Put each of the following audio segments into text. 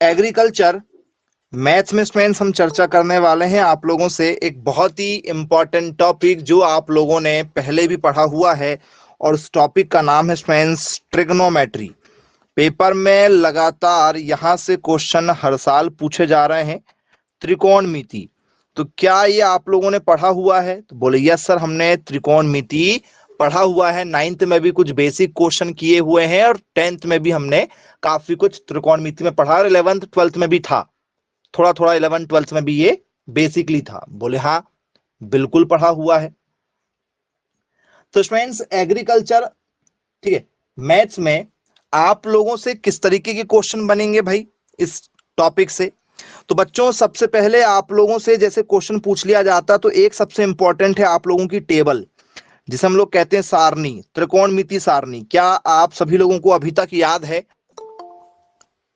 Agriculture maths में students हम चर्चा करने वाले हैं आप लोगों से एक बहुत ही इंपॉर्टेंट टॉपिक जो आप लोगों ने पहले भी पढ़ा हुआ है, और उस टॉपिक का नाम है स्टूडेंट्स ट्रिग्नोमेट्री। पेपर में लगातार यहां से क्वेश्चन हर साल पूछे जा रहे हैं, त्रिकोणमिति। तो क्या ये आप लोगों ने पढ़ा हुआ है? तो बोले यस सर, हमने त्रिकोणमिति पढ़ा हुआ है। 9th में भी कुछ बेसिक क्वेश्चन किए हुए हैं और 10th में भी हमने काफी कुछ त्रिकोणमिति में पढ़ा, और 11th 12th में भी था, थोड़ा थोड़ा 11th 12th में भी ये बेसिकली था। बोले हाँ बिल्कुल पढ़ा हुआ है। तो स्टूडेंट्स एग्रीकल्चर, ठीक है, मैथ्स में आप लोगों से किस तरीके के क्वेश्चन बनेंगे भाई इस टॉपिक से? तो बच्चों सबसे पहले आप लोगों से जैसे क्वेश्चन पूछ लिया जाता, तो एक सबसे इंपॉर्टेंट है आप लोगों की टेबल, जिसे हम लोग कहते हैं सारणी, त्रिकोणमिति सारणी। क्या आप सभी लोगों को अभी तक याद है?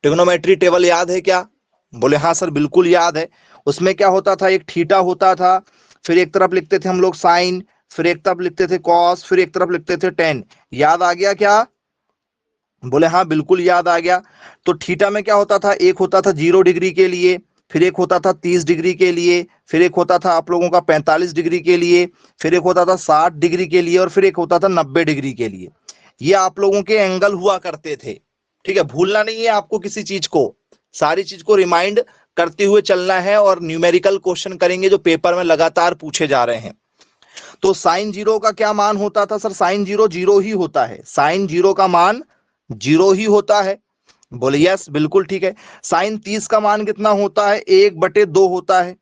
ट्रिग्नोमेट्री टेबल याद है क्या? बोले हाँ सर बिल्कुल याद है। उसमें क्या होता था, एक थीटा होता था, फिर एक तरफ लिखते थे हम लोग साइन, फिर एक तरफ लिखते थे कॉस, फिर एक तरफ लिखते थे टेन। याद आ गया क्या? बोले हाँ बिल्कुल याद आ गया। तो थीटा में क्या होता था, एक होता था 0 डिग्री के लिए, फिर एक होता था 30 डिग्री के लिए, फिर एक होता था आप लोगों का 45 डिग्री के लिए, फिर एक होता था 60 डिग्री के लिए, और फिर एक होता था 90 डिग्री के लिए। ये आप लोगों के एंगल हुआ करते थे। ठीक है, भूलना नहीं है आपको किसी चीज को, सारी चीज को रिमाइंड करते हुए चलना है, और न्यूमेरिकल क्वेश्चन करेंगे जो पेपर में लगातार पूछे जा रहे हैं। तो साइन 0 का क्या मान होता था सर? साइन 0 0 ही होता है, साइन 0 का मान 0 ही होता है। बोले यस बिल्कुल ठीक है। साइन 30 का मान कितना होता है? 1/2 होता है।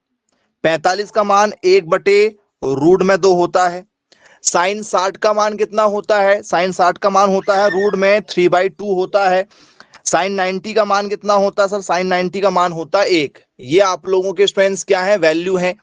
45 का मान 1/√2 होता है। साइन 60 का मान कितना होता है? साइन 60 का मान होता है √3/2 होता है। साइन 90 का मान कितना होता है सर? साइन 90 का मान होता है 1। ये आप लोगों के स्टूडेंट्स क्या है, वैल्यू है।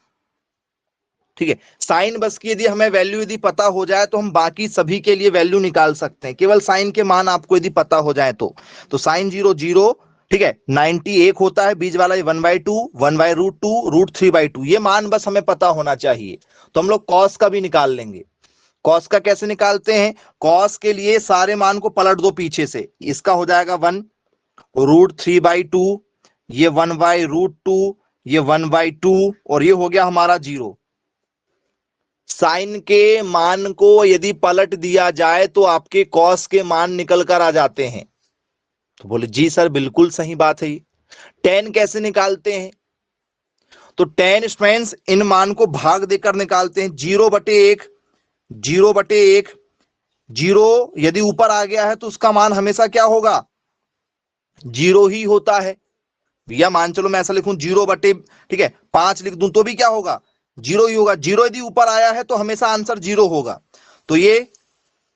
ठीक है, साइन बस की यदि हमें वैल्यू यदि पता हो जाए तो हम बाकी सभी के लिए वैल्यू निकाल सकते हैं, केवल साइन के मान आपको यदि पता हो जाए तो साइन 0 0, ठीक है, 90 1 होता है, बीच वाला 1/2, 1/√2, √3/2, ये मान बस हमें पता होना चाहिए। तो हम लोग कॉस का भी निकाल लेंगे। कॉस का कैसे निकालते हैं? कॉस के लिए सारे मान को पलट दो पीछे से, इसका हो जाएगा 1 √3/2, ये 1/√2, ये 1/2, और ये हो गया हमारा 0। साइन के मान को यदि पलट दिया जाए तो आपके कॉस के मान निकल कर आ जाते हैं। तो बोले जी सर बिल्कुल सही बात है। टेन कैसे निकालते हैं? तो टेन स्टूडेंट्स इन मान को भाग देकर निकालते हैं। 0/1, 0/1, 0 यदि ऊपर आ गया है तो उसका मान हमेशा क्या होगा? 0 ही होता है। या मान चलो मैं ऐसा लिखूं 0/, ठीक है, 5 लिख दूं तो भी क्या होगा? 0 ही होगा। 0 यदि ऊपर आया है तो हमेशा आंसर 0 होगा। तो ये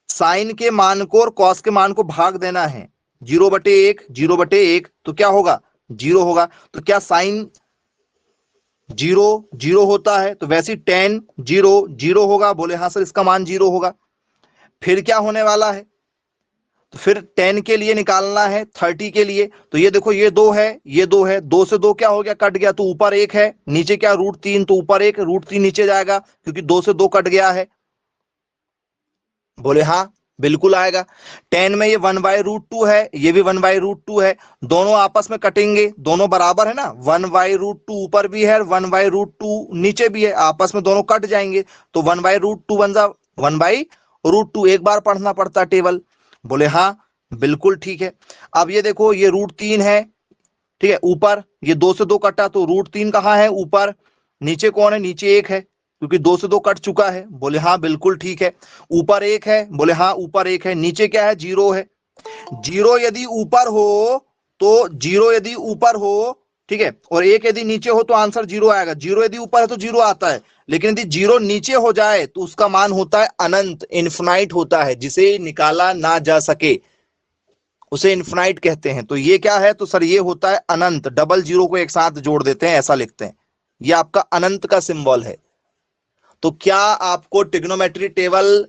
साइन के मान को और कॉस के मान को भाग देना है। 0/1, 0/1, तो क्या होगा? 0 होगा। तो क्या साइन 0 0 होता है? तो वैसे टेन 0 0 होगा। बोले हाँ सर इसका मान 0 होगा। फिर क्या होने वाला है? तो फिर 10 के लिए निकालना है, 30 के लिए। तो ये देखो ये 2 है, ये 2 है, 2 से 2 क्या हो गया? कट गया। तो ऊपर 1 है, नीचे क्या? √3, तो ऊपर 1, √3 नीचे जाएगा क्योंकि 2 से 2 कट गया है। बोले हाँ बिल्कुल आएगा। 10 में ये 1/√2 है, ये भी 1/√2 है, दोनों आपस में कटेंगे, दोनों बराबर है ना। 1/√2 ऊपर भी है, 1/√2 नीचे भी है, आपस में दोनों कट जाएंगे। तो 1/√2 बन जा 1/√2। एक बार पढ़ना पड़ता टेबल। बोले हाँ बिल्कुल ठीक है। अब ये देखो ये √3 है, ठीक है, ऊपर ये 2 से 2 कटा, तो √3 कहाँ है? ऊपर। नीचे कौन है? नीचे 1 है क्योंकि 2 से 2 कट चुका है। बोले हाँ बिल्कुल ठीक है। ऊपर 1 है? बोले हाँ ऊपर 1 है। नीचे क्या है? 0 है। 0 यदि ऊपर हो तो 0 यदि ऊपर हो, ठीक है, और 1 यदि नीचे हो तो आंसर 0 आएगा। 0 यदि ऊपर है तो 0 आता है, लेकिन यदि 0 नीचे हो जाए तो उसका मान होता है अनंत, इन्फिनाइट होता है, जिसे निकाला ना जा सके उसे इन्फिनाइट कहते हैं। तो ये क्या है? तो सर ये होता है अनंत। डबल 0 को एक साथ जोड़ देते हैं, ऐसा लिखते हैं। ये आपका अनंत का सिंबल है। तो क्या आपको ट्रिग्नोमेट्री टेबल,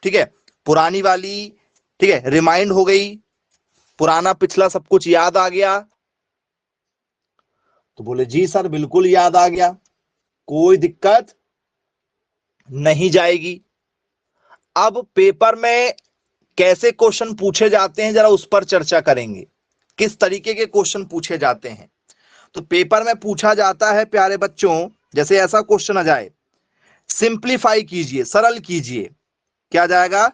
ठीक है, पुरानी वाली, ठीक है, रिमाइंड हो गई? पुराना पिछला सब कुछ याद आ गया? तो बोले जी सर बिल्कुल याद आ गया, कोई दिक्कत नहीं जाएगी। अब पेपर में कैसे क्वेश्चन पूछे जाते हैं जरा उस पर चर्चा करेंगे। किस तरीके के क्वेश्चन पूछे जाते हैं। तो पेपर में पूछा जाता है प्यारे बच्चों, जैसे ऐसा क्वेश्चन आ जाए, सिंप्लीफाई कीजिए, सरल कीजिए, क्या जाएगा,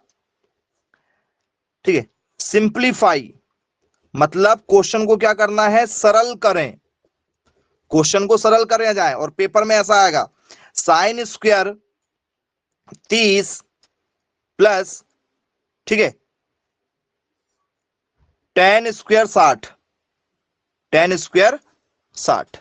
ठीक है, सिंप्लीफाई मतलब क्वेश्चन को क्या करना है, सरल करें, क्वेश्चन को सरल करें जाए। और पेपर में ऐसा आएगा, साइन स्क्वायर 30 प्लस, ठीक है, टेन स्क्वायर 60, टेन स्क्वायर 60,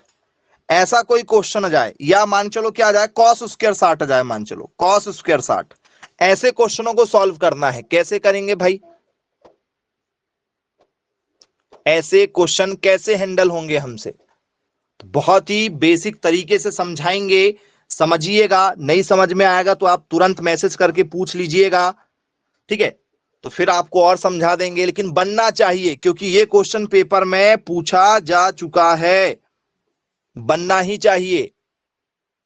ऐसा कोई क्वेश्चन आ जाए। या मान चलो क्या आ जाए, कॉस स्क्वायर 60 आ जाए, मान चलो कॉस स्क्वायर 60। ऐसे क्वेश्चनों को सॉल्व करना है। कैसे करेंगे भाई, ऐसे क्वेश्चन कैसे हैंडल होंगे हमसे, तो बहुत ही बेसिक तरीके से समझाएंगे, समझिएगा। नहीं समझ में आएगा तो आप तुरंत मैसेज करके पूछ लीजिएगा, ठीक है, तो फिर आपको और समझा देंगे। लेकिन बनना चाहिए, क्योंकि ये क्वेश्चन पेपर में पूछा जा चुका है, बनना ही चाहिए।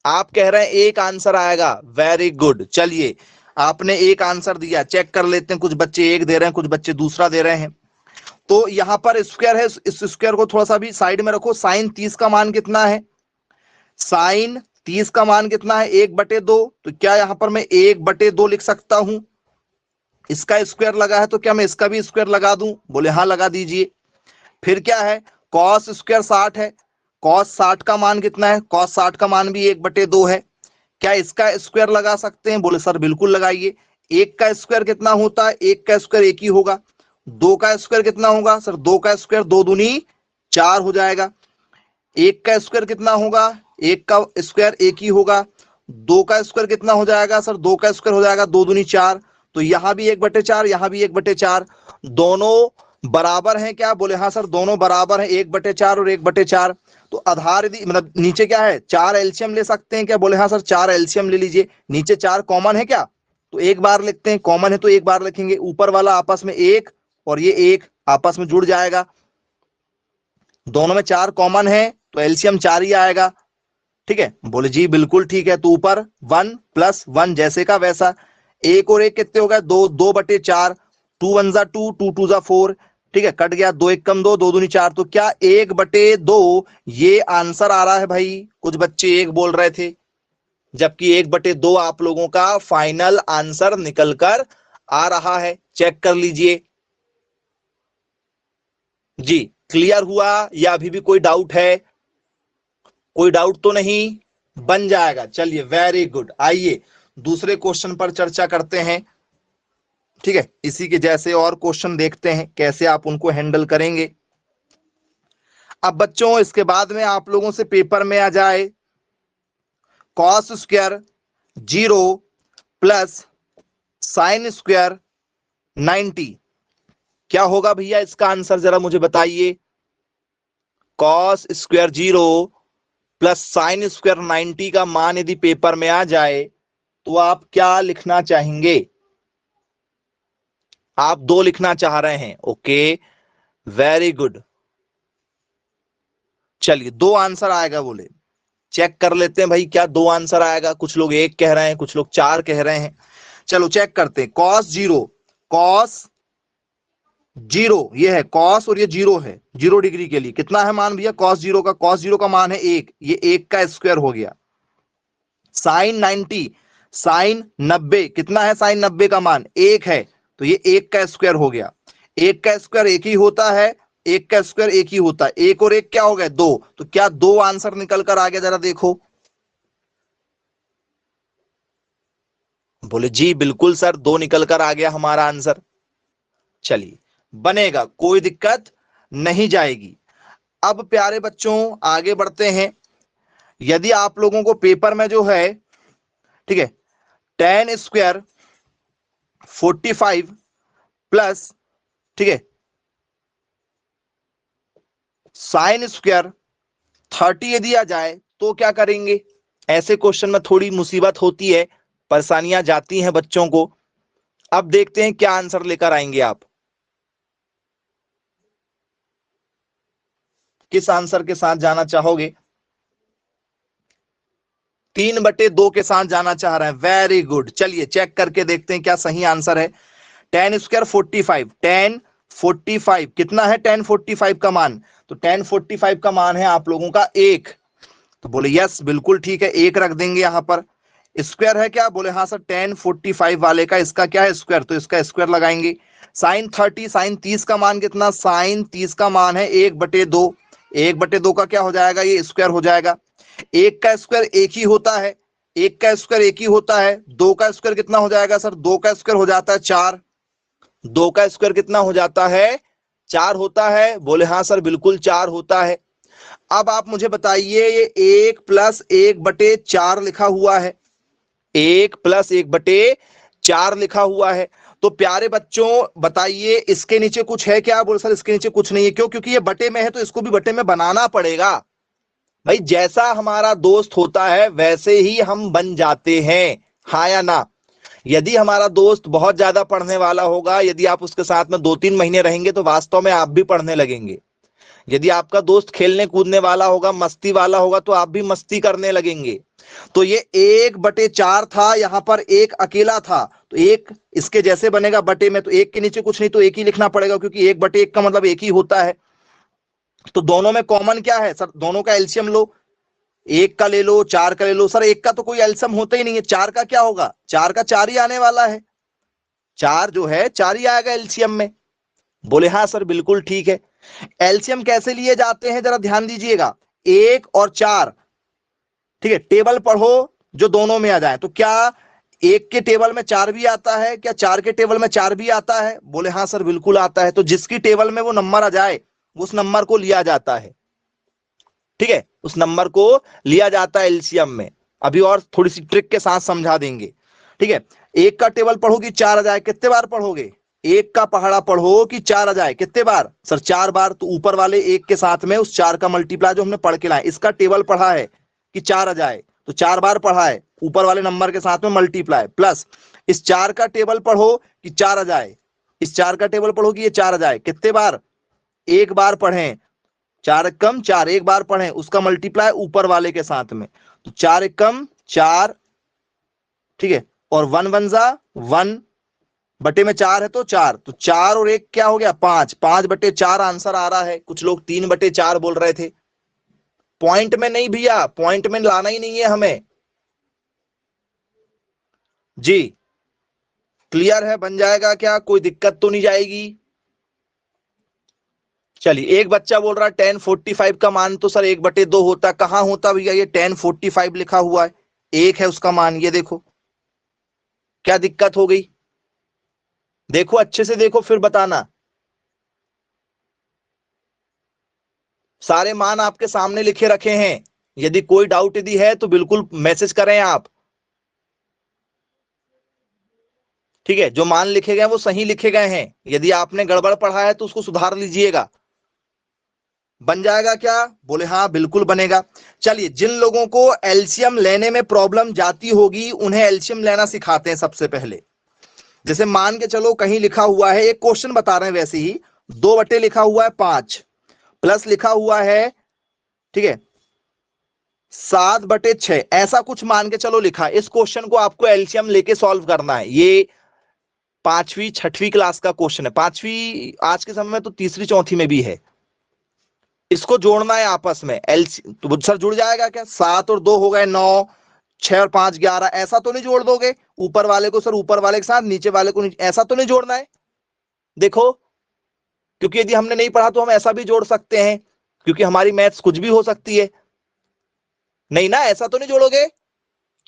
आप कह रहे हैं एक आंसर आएगा, वेरी गुड। चलिए, आपने एक आंसर दिया, चेक कर लेते हैं। कुछ बच्चे एक दे रहे हैं, कुछ बच्चे दूसरा दे रहे हैं। तो यहां पर स्क्वायर है, इस स्क्वायर को थोड़ा सा भी साइड में रखो। साइन 30 का मान कितना है, साइन 30 का मान कितना है, 1/2। तो क्या यहां पर मैं 1/2 लिख सकता हूं। इसका स्क्वायर लगा है तो क्या मैं इसका भी स्क्वायर लगा दूं, बोले हाँ लगा दीजिए। फिर क्या है, कॉस स्क्वायर 60 है, कॉस 60 का मान कितना है, कॉस 60 का मान भी 1/2 है। क्या इसका स्क्वायर लगा सकते हैं, बोले सर बिल्कुल लगाइए। एक का स्क्वायर कितना होता है, एक का स्क्वायर एक ही होगा। दो का स्क्वायर कितना होगा, सर दो का स्क्वायर 2 दूनी 4 हो जाएगा। एक का स्क्वायर कितना होगा, एक का स्क्वायर एक ही होगा। दो का स्क्वायर कितना हो जाएगा, सर दो का स्क्वायर हो जाएगा 2 दूनी 4। तो यहां भी 1/4, यहां भी 1/4, दोनों बराबर हैं क्या, बोले हाँ सर दोनों बराबर हैं, 1/4 और 1/4। तो आधार यदि मतलब नीचे क्या है, 4 एलसीएम ले सकते हैं क्या, बोले हाँ सर 4 एलसीएम ले लीजिए। नीचे 4 कॉमन है क्या, तो एक बार लिखते हैं, कॉमन है तो एक बार लिखेंगे। ऊपर वाला आपस में 1 और ये 1 आपस में जुड़ जाएगा। दोनों में 4 कॉमन है तो एलसीएम 4 ही आएगा, ठीक है, बोले जी बिल्कुल ठीक है। तो ऊपर 1 + 1 जैसे का वैसा। एक और एक कितने हो गए, 2, 2/4, 2 1 जा 2, 2 2 जा 4, ठीक है, कट गया, 2 1 कम 2, 2 दूनी 4। तो क्या 1/2 ये आंसर आ रहा है भाई। कुछ बच्चे 1 बोल रहे थे, जबकि 1/2 आप लोगों का फाइनल आंसर निकल कर आ रहा है। चेक कर लीजिए जी, क्लियर हुआ या अभी भी कोई डाउट है, कोई डाउट तो नहीं, बन जाएगा। चलिए वेरी गुड, आइए दूसरे क्वेश्चन पर चर्चा करते हैं, ठीक है, इसी के जैसे और क्वेश्चन देखते हैं कैसे आप उनको हैंडल करेंगे। अब बच्चों इसके बाद में आप लोगों से पेपर में आ जाए, cos square 0 plus sine square 90, क्या होगा भैया इसका आंसर, जरा मुझे बताइए। Cos square 0 plus sine square 90 का मान यदि पेपर में आ जाए तो आप क्या लिखना चाहेंगे। आप 2 लिखना चाह रहे हैं, ओके, वेरी गुड। चलिए 2 आंसर आएगा बोले, चेक कर लेते हैं भाई क्या 2 आंसर आएगा। कुछ लोग 1 कह रहे हैं, कुछ लोग 4 कह रहे हैं। चलो चेक करते हैं। कॉस 0, कॉस 0 ये है कॉस और ये 0 है, 0 डिग्री के लिए कितना है मान भैया, कॉस 0 का, कॉस 0 का मान है 1, ये 1 का स्क्वायर हो गया। साइन 90, साइन 90 कितना है, साइन 90 का मान 1 है, तो ये 1 का स्क्वायर हो गया। 1 का स्क्वायर 1 ही होता है, 1 का स्क्वायर 1 ही होता है। 1 और 1 क्या हो गए, 2। तो क्या 2 आंसर निकल कर आ गया, जरा देखो। बोले जी बिल्कुल सर 2 निकल कर आ गया हमारा आंसर। चलिए बनेगा, कोई दिक्कत नहीं जाएगी। अब प्यारे बच्चों आगे बढ़ते हैं। यदि आप लोगों को पेपर में जो है, ठीक है, टेन स्क्वायर 45 प्लस, ठीक है, साइन स्क्वायर 30 यदि आ जाए तो क्या करेंगे। ऐसे क्वेश्चन में थोड़ी मुसीबत होती है, परेशानियां जाती हैं बच्चों को। अब देखते हैं क्या आंसर लेकर आएंगे आप, किस आंसर के साथ जाना चाहोगे। 3/2 के साथ जाना चाह रहे हैं, वेरी गुड। चलिए चेक करके देखते हैं क्या सही आंसर है। टेन स्क्वायर 45, टेन 45 कितना है 1045 का मान, तो 1045 का मान है आप लोगों का 1। तो बोले यस बिल्कुल ठीक है, 1 रख देंगे यहां पर। स्क्वायर है क्या, बोले हाँ सर 1045 वाले का इसका क्या है स्क्वायर, तो इसका स्क्वायर लगाएंगे। साइन 30, साइन 30 का मान कितना, साइन 30 का मान है 1/2। 1/2 का क्या हो जाएगा, ये स्क्वायर हो जाएगा। 1 का स्क्वायर 1 ही होता है, 1 का स्क्वायर 1 ही होता है। 2 का स्क्वायर कितना हो जाएगा सर, 2 का स्क्वायर हो जाता है 4। 2 का स्क्वायर कितना हो जाता है, 4 होता है। बोले हाँ सर बिल्कुल 4 होता है। अब आप मुझे बताइए, ये 1 + 1/4 लिखा हुआ है, 1 + 1/4 लिखा हुआ है। तो प्यारे बच्चों बताइए इसके नीचे कुछ है क्या, बोले सर इसके नीचे कुछ नहीं है। क्यों, क्योंकि ये बटे में है तो इसको भी बटे में बनाना पड़ेगा। भाई जैसा हमारा दोस्त होता है वैसे ही हम बन जाते हैं, हाँ या ना। यदि हमारा दोस्त बहुत ज्यादा पढ़ने वाला होगा, यदि आप उसके साथ में 2-3 महीने रहेंगे तो वास्तव में आप भी पढ़ने लगेंगे। यदि आपका दोस्त खेलने कूदने वाला होगा, मस्ती वाला होगा, तो आप भी मस्ती करने लगेंगे। तो ये 1/4 था, यहां पर 1 अकेला था, तो 1 इसके जैसे बनेगा बटे में, तो 1 के नीचे कुछ नहीं तो 1 ही लिखना पड़ेगा, क्योंकि 1/1 का मतलब 1 ही होता है। तो दोनों में कॉमन क्या है सर, दोनों का एलसीएम लो, 1 का ले लो, 4 का ले लो। सर 1 का तो कोई एलसीएम होता ही नहीं है, 4 का क्या होगा, 4 का 4 ही आने वाला है, 4 जो है 4 ही आएगा एलसीएम में। बोले हाँ सर बिल्कुल ठीक है। एलसीएम कैसे लिए जाते हैं जरा ध्यान दीजिएगा, 1 और 4, ठीक है, टेबल पढ़ो जो दोनों में आ जाए। तो क्या 1 के टेबल में 4 भी आता है, क्या 4 के टेबल में 4 भी आता है, बोले हाँ सर बिल्कुल आता है। तो जिसकी टेबल में वो नंबर आ जाए उस नंबर को लिया जाता है, ठीक है, उस नंबर को लिया जाता है एलसीएम में। अभी और थोड़ी सी ट्रिक के साथ समझा देंगे, ठीक है। 1 का टेबल पढ़ोगी 4 आ जाए, कितने बार पढ़ोगे, 1 का पहाड़ा पढ़ो कि 4 आ जाए, कितने बार सर 4 बार। तो ऊपर वाले 1 के साथ में उस 4 का मल्टीप्लाई जो हमने पढ़ के लाए, इसका टेबल पढ़ा है कि 4 आ जाए, तो 4 बार पढ़ा है, ऊपर वाले नंबर के साथ में मल्टीप्लाई, प्लस इस 4 का टेबल पढ़ो कि 4 आ जाए, इस 4 का टेबल पढ़ो कि ये 4 आ जाए, कितने बार, 1 बार पढ़ें, 4 एकम 4, 1 बार पढ़ें, उसका मल्टीप्लाई ऊपर वाले के साथ में, तो 4 एकम 4, ठीक है, और 1 1 जा 1 बटे में 4 है तो 4, तो 4 और 1 क्या हो गया 5, 5/4 आंसर आ रहा है। कुछ लोग 3/4 बोल रहे थे, पॉइंट में नहीं भैया, पॉइंट में लाना ही नहीं है हमें जी। क्लियर है, बन जाएगा क्या, कोई दिक्कत तो नहीं जाएगी। चलिए, एक बच्चा बोल रहा है 1045 का मान तो सर 1/2 होता, कहां होता भैया, ये 1045 लिखा हुआ है, 1 है उसका मान, ये देखो क्या दिक्कत हो गई, देखो अच्छे से देखो फिर बताना। सारे मान आपके सामने लिखे रखे हैं, यदि कोई डाउट यदि है तो बिल्कुल मैसेज करें आप, ठीक है। जो मान लिखे गए वो सही लिखे गए हैं, यदि आपने गड़बड़ पढ़ा है तो उसको सुधार लीजिएगा। बन जाएगा क्या, बोले हाँ बिल्कुल बनेगा। चलिए, जिन लोगों को एलसीएम लेने में प्रॉब्लम जाती होगी उन्हें एलसीएम लेना सिखाते हैं सबसे पहले। जैसे मान के चलो कहीं लिखा हुआ है, एक क्वेश्चन बता रहे हैं वैसे ही, 2 बटे लिखा हुआ है 5, प्लस लिखा हुआ है, ठीक है, 7/6, ऐसा कुछ मान के चलो लिखा है। इस क्वेश्चन को आपको एलसीएम लेके सॉल्व करना है। ये 5वीं 6वीं क्लास का क्वेश्चन है, 5वीं आज के समय में तो 3री 4थी में भी है। इसको जोड़ना है आपस में, एलसी तो सर जुड़ जाएगा क्या, 7 और 2 हो गए 9, 6 और 5 11, ऐसा तो नहीं जोड़ दोगे ऊपर वाले को सर ऊपर वाले के साथ, नीचे वाले को नीचे, ऐसा तो नहीं जोड़ना है, देखो। क्योंकि यदि हमने नहीं पढ़ा तो हम ऐसा भी जोड़ सकते हैं, क्योंकि हमारी मैथ्स कुछ भी हो सकती है, नहीं ना, ऐसा तो नहीं जोड़ोगे,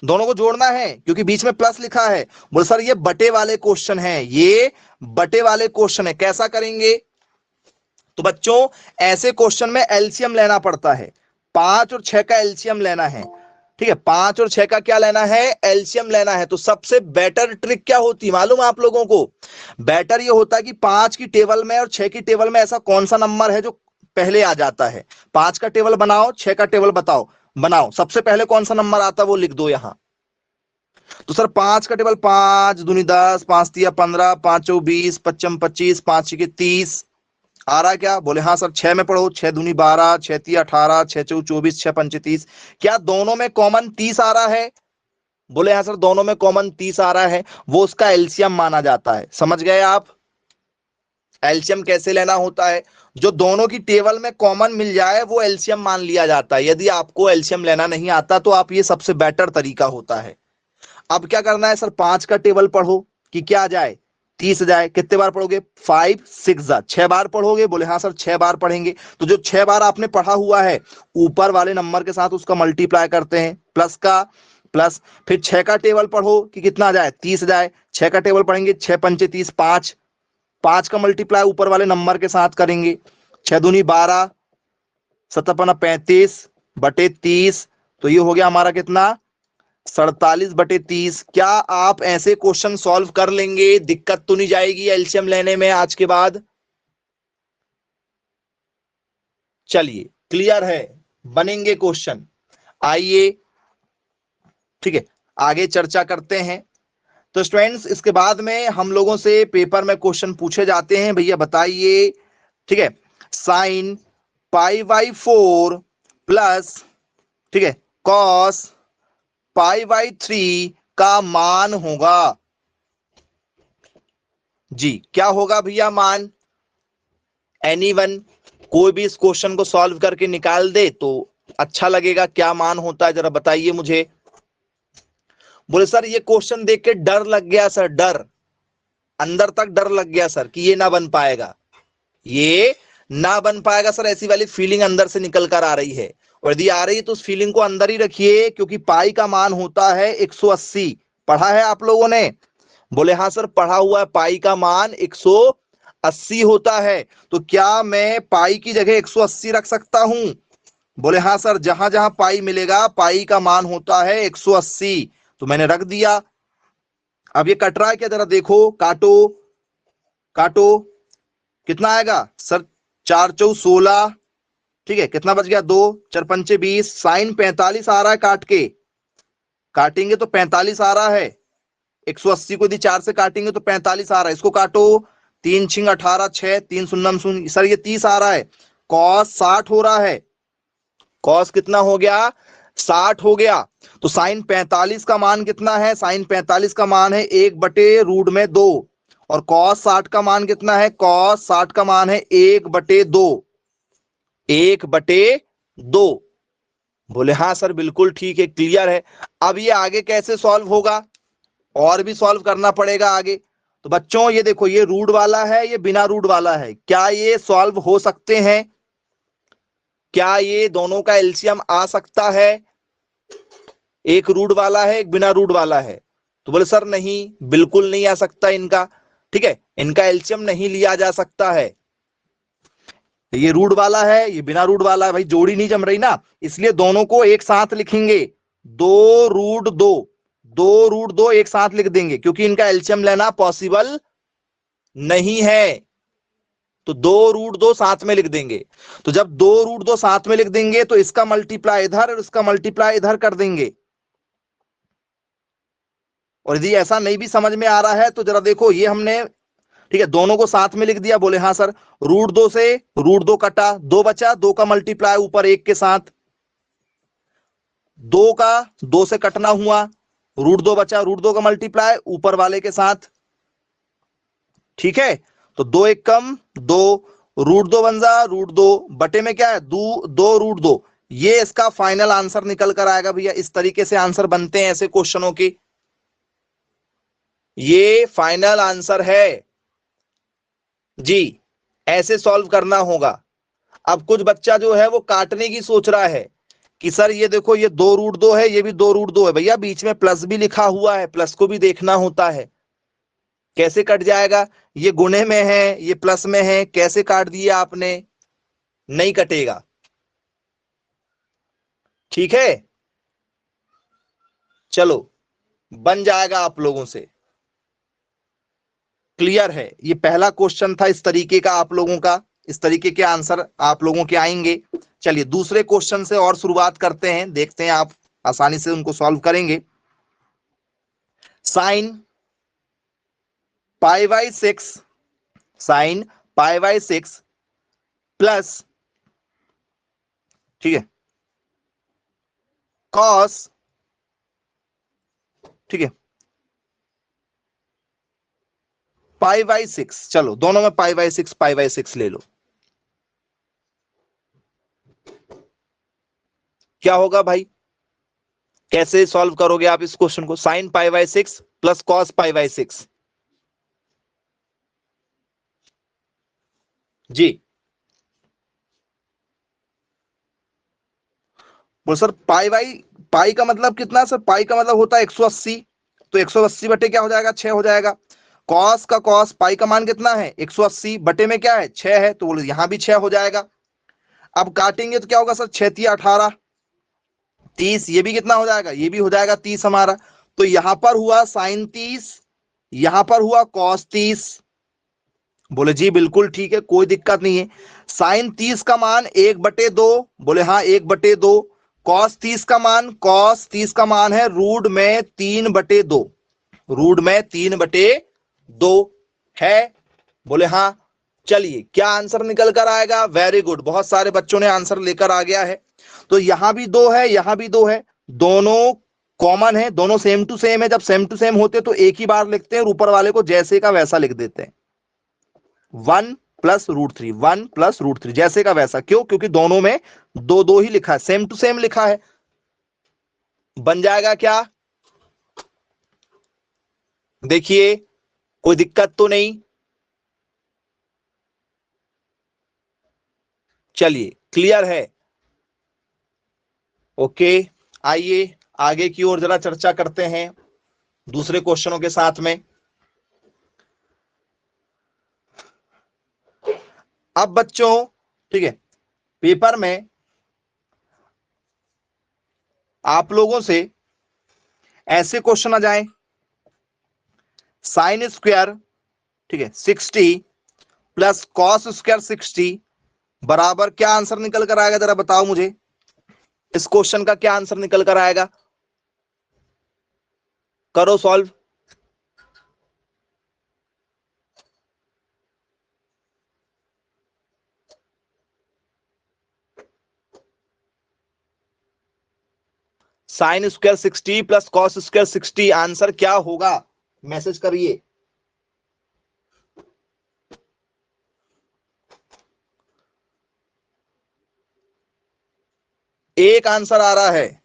दोनों को जोड़ना है क्योंकि बीच में प्लस लिखा है। बोल सर ये बटे वाले क्वेश्चन है, ये बटे वाले क्वेश्चन है, कैसा करेंगे। तो बच्चों ऐसे क्वेश्चन में एलसीएम लेना पड़ता है, 5 और 6 का एलसीएम लेना है, ठीक है, 5 और 6 का क्या लेना है, एलसीएम लेना है। तो सबसे बेटर ट्रिक क्या होती मालूम आप लोगों को, बेटर ये होता है कि 5 की टेबल में और 6 की टेबल में ऐसा कौन सा नंबर है जो पहले आ जाता है। 5 का टेबल बनाओ, 6 का टेबल बताओ, बनाओ, सबसे पहले कौन सा नंबर आता है वो लिख दो यहां। तो सर 5 का टेबल, 5 दूनी 10, 5 तिया 15, 5 चौ 20, 5 25, 5 छके 30 आ रहा क्या, बोले हाँ सर। 6 में पढ़ो, 6 दूनी 12, 6 तिया 18, 6 चौ 24, 6 पंचे 30, क्या दोनों में कॉमन 30 आ रहा है, बोले हाँ सर दोनों में कॉमन 30 आ रहा है, वो उसका एलसीएम माना जाता है। समझ गए आप, एलसीएम कैसे लेना होता है, जो दोनों की टेबल में कॉमन मिल जाए वो एलसीएम मान लिया जाता है। यदि आपको एलसीएम लेना नहीं आता तो आप ये सबसे बेटर तरीका होता है। अब क्या करना है सर, 5 का टेबल पढ़ो कि क्या आ जाए, 30 जाए। कितने बार पढ़ोगे, 5 6 जा 6 बार पढ़ोगे। बोले हाँ सर 6 बार पढ़ेंगे। तो जो 6 बार आपने पढ़ा हुआ है ऊपर वाले नंबर के साथ उसका मल्टीप्लाई करते हैं, प्लस का प्लस। फिर 6 का टेबल पढ़ो कि कितना जाए, 30 जाए। 6 का टेबल पढ़ेंगे, 6 पंचे 30, 5 5 का मल्टीप्लाई ऊपर वाले नंबर के साथ करेंगे। 6 दूनी 12, 7 35 बटे 30। तो ये हो गया हमारा कितना, 47/30। क्या आप ऐसे क्वेश्चन सॉल्व कर लेंगे, दिक्कत तो नहीं जाएगी एलसीएम लेने में आज के बाद? चलिए क्लियर है, बनेंगे क्वेश्चन। आइए ठीक है, आगे चर्चा करते हैं। तो स्टूडेंट्स इसके बाद में हम लोगों से पेपर में क्वेश्चन पूछे जाते हैं। भैया बताइए, ठीक है, साइन π/4 प्लस, ठीक है, कॉस π/3 का मान होगा। जी क्या होगा भैया मान? एनीवन कोई भी इस क्वेश्चन को सॉल्व करके निकाल दे तो अच्छा लगेगा। क्या मान होता है जरा बताइए मुझे। बोले सर ये क्वेश्चन देख के डर लग गया सर, डर अंदर तक डर लग गया सर कि ये ना बन पाएगा, ये ना बन पाएगा सर, ऐसी वाली फीलिंग अंदर से निकल कर आ रही है। और यदि आ रही है तो उस फीलिंग को अंदर ही रखिए, क्योंकि पाई का मान होता है 180। पढ़ा है आप लोगों ने? बोले हाँ सर पढ़ा हुआ है, पाई का मान 180 होता है। तो क्या मैं पाई की जगह 180 रख सकता हूं? बोले हाँ सर, जहां जहां पाई मिलेगा पाई का मान होता है 180। तो मैंने रख दिया। अब ये कट रहा है क्या, जरा देखो, काटो काटो, कितना आएगा सर, 4 चौ 16, ठीक है, कितना बच गया, 2 4 पंचे 20। साइन 45 आ रहा है, काट के काटेंगे तो 45 आ रहा है। 180 को यदि 4 से काटेंगे तो 45 आ रहा है, इसको काटो। 3 छिंग 18, 6 3 शून्य शून्य, सर ये 30 आ रहा है। कॉस 60 हो रहा है, कॉस कितना हो गया, 60 हो गया। तो साइन 45 का मान कितना है, साइन 45 का मान है 1/√2। और कॉस 60 का मान कितना है, कॉस 60 का मान है 1/2, 1/2। बोले हाँ सर बिल्कुल ठीक है, क्लियर है। अब ये आगे कैसे सॉल्व होगा, और भी सॉल्व करना पड़ेगा आगे। तो बच्चों ये देखो, ये रूट वाला है, ये बिना रूट वाला है, क्या ये सॉल्व हो सकते हैं? क्या ये दोनों का एलसीएम आ सकता है? एक रूट वाला है, एक बिना रूट वाला है। तो बोले सर नहीं, बिल्कुल नहीं आ सकता इनका, ठीक है, इनका एलसीएम नहीं लिया जा सकता है। ये रूट वाला है, ये बिना रूट वाला है, भाई जोड़ी नहीं जम रही ना, इसलिए दोनों को एक साथ लिखेंगे। 2√2, 2√2 एक साथ लिख देंगे, क्योंकि इनका एलसीएम लेना पॉसिबल नहीं है। तो 2√2 साथ में लिख देंगे। तो जब 2√2 साथ में लिख देंगे तो इसका मल्टीप्लाई इधर और इसका मल्टीप्लाई इधर कर देंगे। और यदि ऐसा नहीं भी समझ में आ रहा है तो जरा देखो, ये हमने, ठीक है, दोनों को साथ में लिख दिया। बोले हाँ सर, √2 से √2 कटा, 2 बचा, 2 का मल्टीप्लाई ऊपर 1 के साथ, 2 का 2 से कटना हुआ, √2 बचा, √2 का मल्टीप्लाई ऊपर वाले के साथ, ठीक है। तो 2 1 कम 2, √2 बन जा, √2 बटे में क्या है, 2 √2। ये इसका फाइनल आंसर निकल कर आएगा भैया। इस तरीके से आंसर बनते हैं ऐसे क्वेश्चनों के, ये फाइनल आंसर है जी। ऐसे सॉल्व करना होगा। अब कुछ बच्चा जो है वो काटने की सोच रहा है कि सर ये देखो, ये 2√2 है, ये भी 2√2 है। भैया बीच में प्लस भी लिखा हुआ है, प्लस को भी देखना होता है। कैसे कट जाएगा, ये गुणे में है, ये प्लस में है, कैसे काट दिया आपने, नहीं कटेगा, ठीक है। चलो बन जाएगा आप लोगों से, क्लियर है। ये पहला क्वेश्चन था इस तरीके का, आप लोगों का इस तरीके के आंसर आप लोगों के आएंगे। चलिए दूसरे क्वेश्चन से और शुरुआत करते हैं, देखते हैं आप आसानी से उनको सॉल्व करेंगे। साइन π/6, साइन π/6 प्लस, ठीक है, कॉस, ठीक है, पाई बाई 6, चलो दोनों में पाई बाई 6 ले लो। क्या होगा भाई, कैसे सॉल्व करोगे आप इस क्वेश्चन को? Sine pi by 6 plus cos pi by 6। जी बोल सर पाई का मतलब कितना सर? पाई का मतलब होता है 180, तो 180 बटे क्या हो जाएगा? 6 हो जाएगा। कॉस का कॉस, पाई का मान कितना है? 180 बटे में क्या है? 6 है, तो बोलो यहां भी 6 हो जाएगा। अब काटेंगे तो क्या होगा सर? 6 तिया 18, 30, ये भी कितना हो जाएगा? ये भी हो जाएगा 30 हमारा। तो यहां पर हुआ साइन 30, यहां पर हुआ कॉस 30। बोले जी बिल्कुल ठीक है, कोई दिक्कत नहीं है। साइन 30 का मान 1/2, बोले हाँ 1/2। कॉस 30 का मान है रूट में 3/2, रूट में 3/2 है। बोले हाँ। चलिए क्या आंसर निकल कर आएगा? वेरी गुड, बहुत सारे बच्चों ने आंसर लेकर आ गया है। तो यहां भी 2 है, यहां भी 2 है, दोनों कॉमन है, दोनों सेम टू सेम है। जब सेम टू सेम होते तो एक ही बार लिखते हैं और ऊपर वाले को जैसे का वैसा लिख देते हैं। 1+√3, 1+√3 जैसे का वैसा। क्यों? क्योंकि दोनों में 2 ही लिखा है, सेम टू सेम लिखा है। बन जाएगा क्या? देखिए कोई दिक्कत तो नहीं। चलिए क्लियर है? ओके, आइए आगे की ओर जरा चर्चा करते हैं दूसरे क्वेश्चनों के साथ में। अब बच्चों ठीक है, पेपर में आप लोगों से ऐसे क्वेश्चन आ जाए, साइन स्क्वायर ठीक है 60 प्लस कॉस स्क्वायर 60 बराबर क्या आंसर निकल कर आएगा? जरा बताओ मुझे, इस क्वेश्चन का क्या आंसर निकल कर आएगा? करो solve. Sine square 60 plus cos square 60 answer क्या होगा? मैसेज करिए। एक आंसर आ रहा है।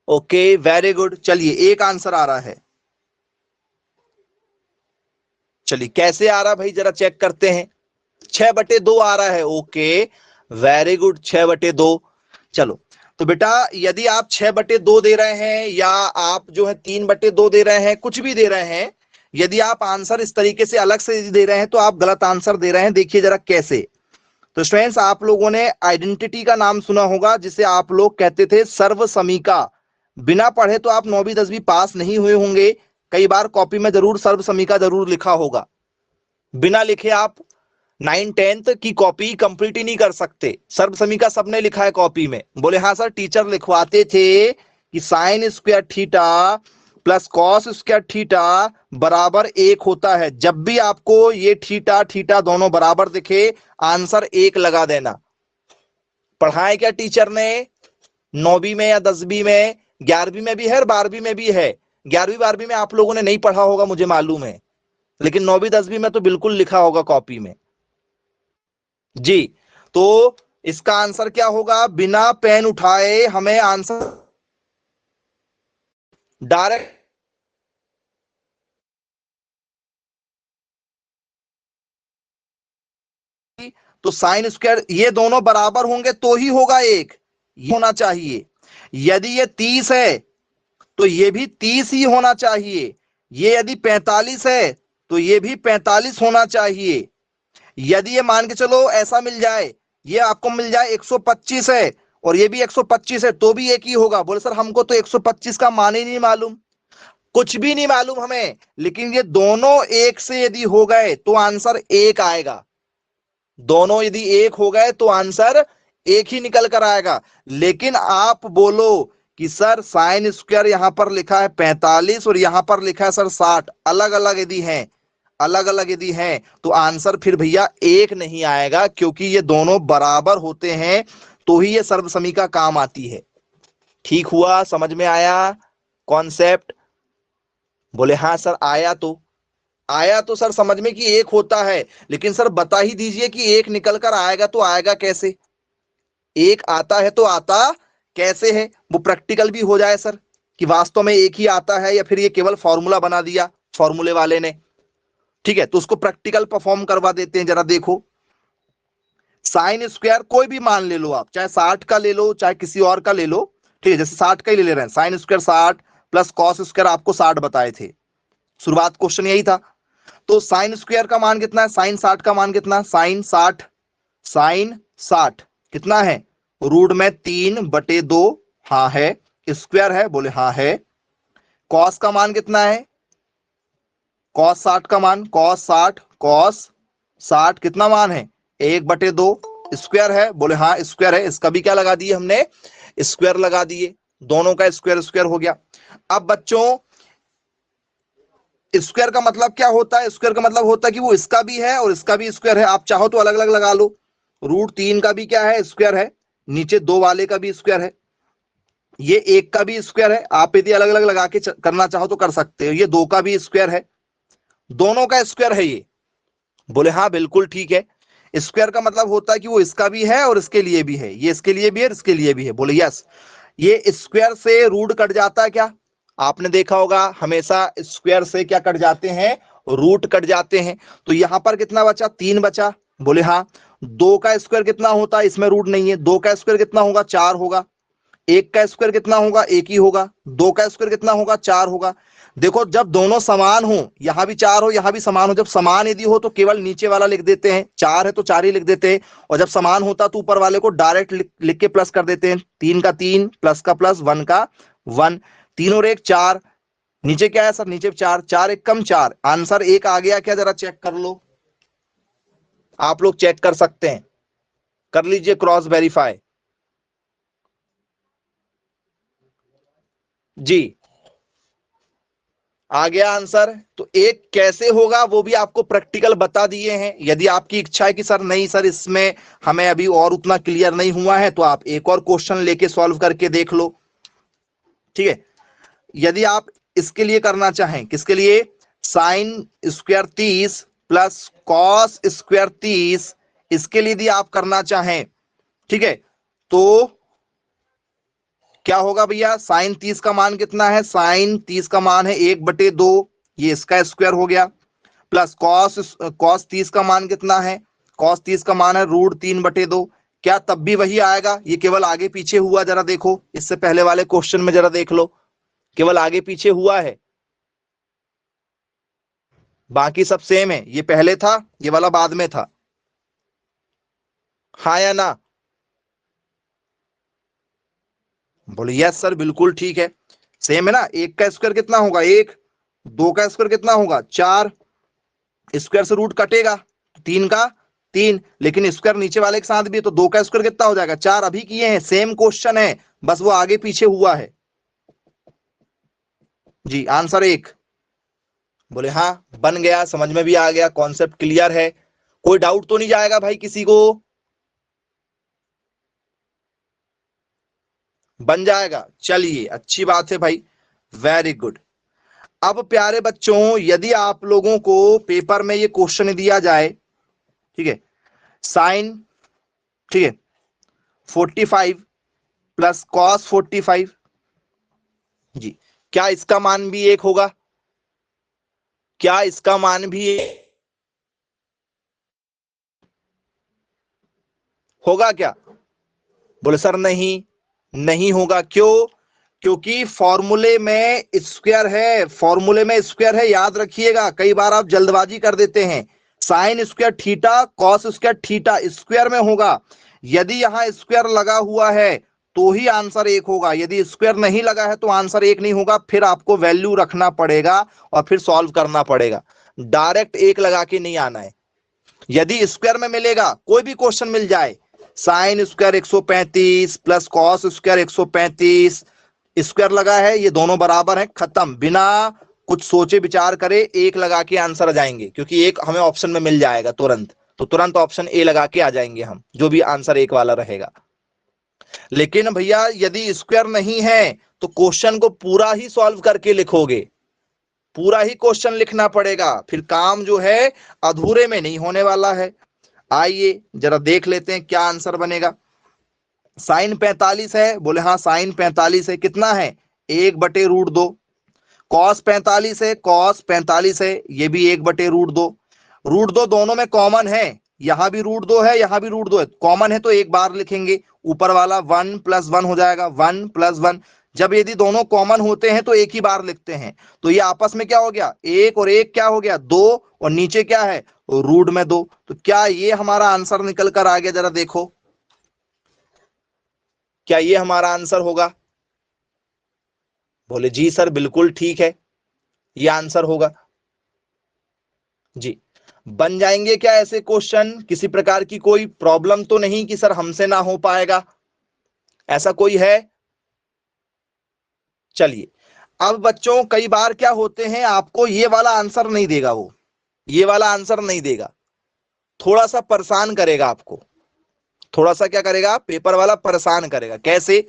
ओके वेरी गुड, चलिए एक आंसर आ रहा है। चलिए कैसे आ रहा भाई, जरा चेक करते हैं। 6/2 आ रहा है। Okay very good, 6/2। चलो तो बेटा यदि आप 6/2 दे रहे हैं या आप जो है 3/2 दे रहे हैं, कुछ भी दे रहे हैं, यदि आप आंसर इस तरीके से अलग से दे रहे हैं तो आप गलत आंसर दे रहे हैं। देखिए जरा कैसे। तो स्टूडेंट्स आप लोगों ने आइडेंटिटी का नाम सुना होगा, जिसे आप लोग कहते थे सर्व समीका। बिना पढ़े तो आप 9वीं 10वीं पास नहीं हुए होंगे। कई बार कॉपी में जरूर सर्व समीका जरूर लिखा होगा। बिना लिखे आप 9th 10th की कॉपी कंप्लीट ही नहीं कर सकते। सर्व समीका सबने लिखा है कॉपी में? बोले हाँ सर, टीचर लिखवाते थे कि sine square theta plus cos square theta बराबर 1 होता है। जब भी आपको ये थीटा थीटा दोनों बराबर दिखे, आंसर 1 लगा देना। पढ़ाए क्या टीचर ने? 9वीं में या 10वीं में, 11वीं में भी है और 12वीं में भी है। 11वीं 12वीं में आप लोगों ने नहीं पढ़ा होगा मुझे मालूम है, लेकिन 9वीं 10वीं में तो बिल्कुल लिखा होगा कॉपी में। जी तो इसका आंसर क्या होगा? बिना पेन उठाए हमें आंसर डायरेक्ट। तो साइन स्क्वायर ये दोनों बराबर होंगे तो ही होगा 1, ये होना चाहिए। यदि ये 30 है तो ये भी 30 ही होना चाहिए। ये यदि 45 है तो ये भी 45 होना चाहिए। यदि ये मान के चलो ऐसा मिल जाए, ये आपको मिल जाए 125 है और ये भी 125 है, तो भी एक ही होगा। बोले सर हमको तो 125 का मान ही नहीं मालूम। कुछ भी नहीं मालूम हमें, लेकिन ये दोनों एक से यदि हो गए तो आंसर 1 आएगा। दोनों यदि 1 हो गए तो आंसर 1 ही निकल कर आएगा। लेकिन आप बोलो कि सर साइन स्क्वायर यहां पर लिखा है 45 और यहां पर लिखा है सर 60, अलग अलग यदि हैं, अलग अलग यदि हैं, तो आंसर फिर भैया 1 नहीं आएगा, क्योंकि ये दोनों बराबर होते हैं तो ही ये सर्वसमीका काम आती है। ठीक हुआ? समझ में आया कॉन्सेप्ट? बोले हाँ सर आया तो सर समझ में कि एक होता है, लेकिन सर बता ही दीजिए कि एक निकल कर आएगा तो आएगा कैसे, एक आता है तो आता कैसे है, वो प्रैक्टिकल भी हो जाए सर कि वास्तव में एक ही आता है या फिर ये केवल फॉर्मूला बना दिया फॉर्मूले वाले ने। ठीक है, तो उसको प्रैक्टिकल परफॉर्म करवा देते हैं। जरा देखो, साइन स्क्वायर कोई भी मान ले लो आप, चाहे 60 का ले लो चाहे किसी और का ले लो। ठीक है, जैसे 60 का ही ले रहे हैं, sine square 60 plus cos square आपको 60 बताए थे, शुरुआत क्वेश्चन यही था। तो साइन स्क्वायर का मान कितना है, साइन 60 का मान कितना, साइन 60 कितना है, रूट में 3/2। हाँ है, स्क्वायर है, बोले हाँ है। कॉस का मान कितना है, कॉस 60 का मान, कॉस 60 कितना मान है, 1/2। स्क्वायर है, बोले हाँ स्क्वायर है, इसका भी क्या लगा दिए हमने, स्क्वायर लगा दिए, दोनों का स्क्वायर स्क्वायर हो गया। अब बच्चों स्क्वायर का मतलब क्या होता है, स्क्वायर का मतलब होता है कि वो इसका भी है और इसका भी स्क्वायर है। आप चाहो तो अलग अलग लगा लो, √3 का भी क्या है, स्क्वायर है, नीचे 2 वाले का भी स्क्वायर है, ये 1 का भी स्क्वायर है। आप यदि अलग अलग लगा के करना चाहो तो कर सकते हो, ये 2 का भी स्क्वायर है, दोनों का स्क्वायर है ये। बोले हाँ बिल्कुल ठीक है, स्क्वायर का मतलब होता है कि वो इसका भी है और इसके लिए भी है, ये इसके लिए भी है और इसके लिए भी है। बोले यस, ये स्क्वायर से रूट कट जाता है क्या, आपने देखा होगा हमेशा स्क्वायर से क्या कट जाते हैं, रूट कट जाते हैं। तो यहां पर कितना बचा, 3 बचा। बोले हाँ, 2 का स्क्वायर कितना होता है, इसमें रूट नहीं है, 2 का स्क्वायर कितना होगा, 4 होगा। 1 का स्क्वायर कितना होगा, 1 ही होगा। 2 का स्क्वायर कितना होगा, 4 होगा। देखो जब दोनों समान हो, यहां भी 4 हो यहां भी समान हो, जब समान यदि हो तो केवल नीचे वाला लिख देते हैं, 4 है तो 4 ही लिख देते हैं, और जब समान होता तो ऊपर वाले को डायरेक्ट लिख के प्लस कर देते हैं। 3 का 3, प्लस का प्लस, 1 का 1, 3 और 1 4, नीचे क्या है सर, नीचे 4, 4 1 कम 4, आंसर 1 आ गया क्या, जरा चेक कर लो, आप लोग चेक कर सकते हैं, कर लीजिए क्रॉस वेरीफाई जी, आ गया आंसर। तो एक कैसे होगा वो भी आपको प्रैक्टिकल बता दिए हैं। यदि आपकी इच्छा है कि सर नहीं सर इसमें हमें अभी और उतना क्लियर नहीं हुआ है, तो आप एक और क्वेश्चन लेके सॉल्व करके देख लो। ठीक है, यदि आप इसके लिए करना चाहें, किसके लिए, sine square 30 plus cos square 30, इसके लिए यदि आप करना चाहें, ठीक है, तो क्या होगा भैया, साइन 30 का मान कितना है, साइन 30 का मान है 1/2, ये इसका स्क्वायर हो गया, प्लस कॉस 30 का मान कितना है, कॉस 30 का मान है √3/2। क्या तब भी वही आएगा, ये केवल आगे पीछे हुआ, जरा देखो इससे पहले वाले क्वेश्चन में जरा देख लो, केवल आगे पीछे हुआ है, बाकी सब सेम है, ये पहले था ये वाला बाद में था, हाँ या ना, बोले यस सर बिल्कुल ठीक है, सेम है ना। 1 का स्क्वायर कितना होगा 1, 2 का स्क्वायर कितना होगा 4, स्क्वायर से रूट कटेगा, 3 का 3, लेकिन स्क्वायर नीचे वाले के साथ भी है, तो 2 का स्क्वायर कितना हो जाएगा 4, अभी किए हैं, सेम क्वेश्चन है, बस वो आगे पीछे हुआ है जी। आंसर 1, बोले हाँ बन गया, समझ में भी आ गया, कॉन्सेप्ट क्लियर है, कोई डाउट तो नहीं जाएगा भाई किसी को, बन जाएगा, चलिए अच्छी बात है भाई, वेरी गुड। अब प्यारे बच्चों यदि आप लोगों को पेपर में ये क्वेश्चन दिया जाए, ठीक है, साइन, ठीक है 45 प्लस कॉस 45 जी, क्या इसका मान भी 1 होगा, क्या इसका मान भी 1 होगा क्या, बोले सर नहीं, नहीं होगा, क्यों, क्योंकि फॉर्मूले में स्क्वायर है, फॉर्मूले में स्क्वायर है, याद रखिएगा, कई बार आप जल्दबाजी कर देते हैं, sine square theta cos square theta square में होगा, यदि यहां स्क्वायर लगा हुआ है तो ही आंसर 1 होगा, यदि स्क्वायर नहीं लगा है तो आंसर 1 नहीं होगा, फिर आपको वैल्यू रखना पड़ेगा और फिर सॉल्व करना पड़ेगा, डायरेक्ट 1 लगा के नहीं आना है। यदि स्क्वायर में मिलेगा, कोई भी क्वेश्चन मिल जाए, sine square 135 plus cos square 135, square लगा है, ये दोनों बराबर है, खत्म, बिना कुछ सोचे विचार करे 1 लगा के आंसर आ जाएंगे, क्योंकि 1 हमें ऑप्शन में मिल जाएगा तुरंत, तो तुरंत ऑप्शन ए लगा के आ जाएंगे हम, जो भी आंसर 1 वाला रहेगा। लेकिन भैया यदि स्क्वायर नहीं है तो क्वेश्चन को पूरा ही सॉल्व करके लिखोगे, पूरा ही क्वेश्चन लिखना पड़ेगा, फिर काम जो है अधूरे में नहीं होने वाला है। आइए जरा देख लेते हैं क्या आंसर बनेगा। साइन 45 है, बोले हाँ साइन 45 है, कितना है 1/√2। कॉस 45 है, कॉस 45 है, ये भी 1/√2। √2 दोनों में कॉमन है, यहां भी √2 है, यहां भी √2 है, कॉमन है तो एक बार लिखेंगे। ऊपर वाला 1 + 1 हो जाएगा, 1 + 1। जब यदि दोनों कॉमन होते हैं तो एक ही बार लिखते हैं, तो ये आपस में क्या हो गया, एक और एक क्या हो गया, 2, और नीचे क्या है √2। तो क्या ये हमारा आंसर निकल कर आ गया, जरा देखो क्या ये हमारा आंसर होगा। बोले जी सर बिल्कुल ठीक है, ये आंसर होगा जी। बन जाएंगे क्या ऐसे क्वेश्चन, किसी प्रकार की कोई प्रॉब्लम तो नहीं कि सर हमसे ना हो पाएगा, ऐसा कोई है। चलिए, अब बच्चों कई बार क्या होते हैं, आपको ये वाला आंसर नहीं देगा, वो ये वाला आंसर नहीं देगा, थोड़ा सा परेशान करेगा आपको, थोड़ा सा क्या करेगा, पेपर वाला परेशान करेगा। कैसे,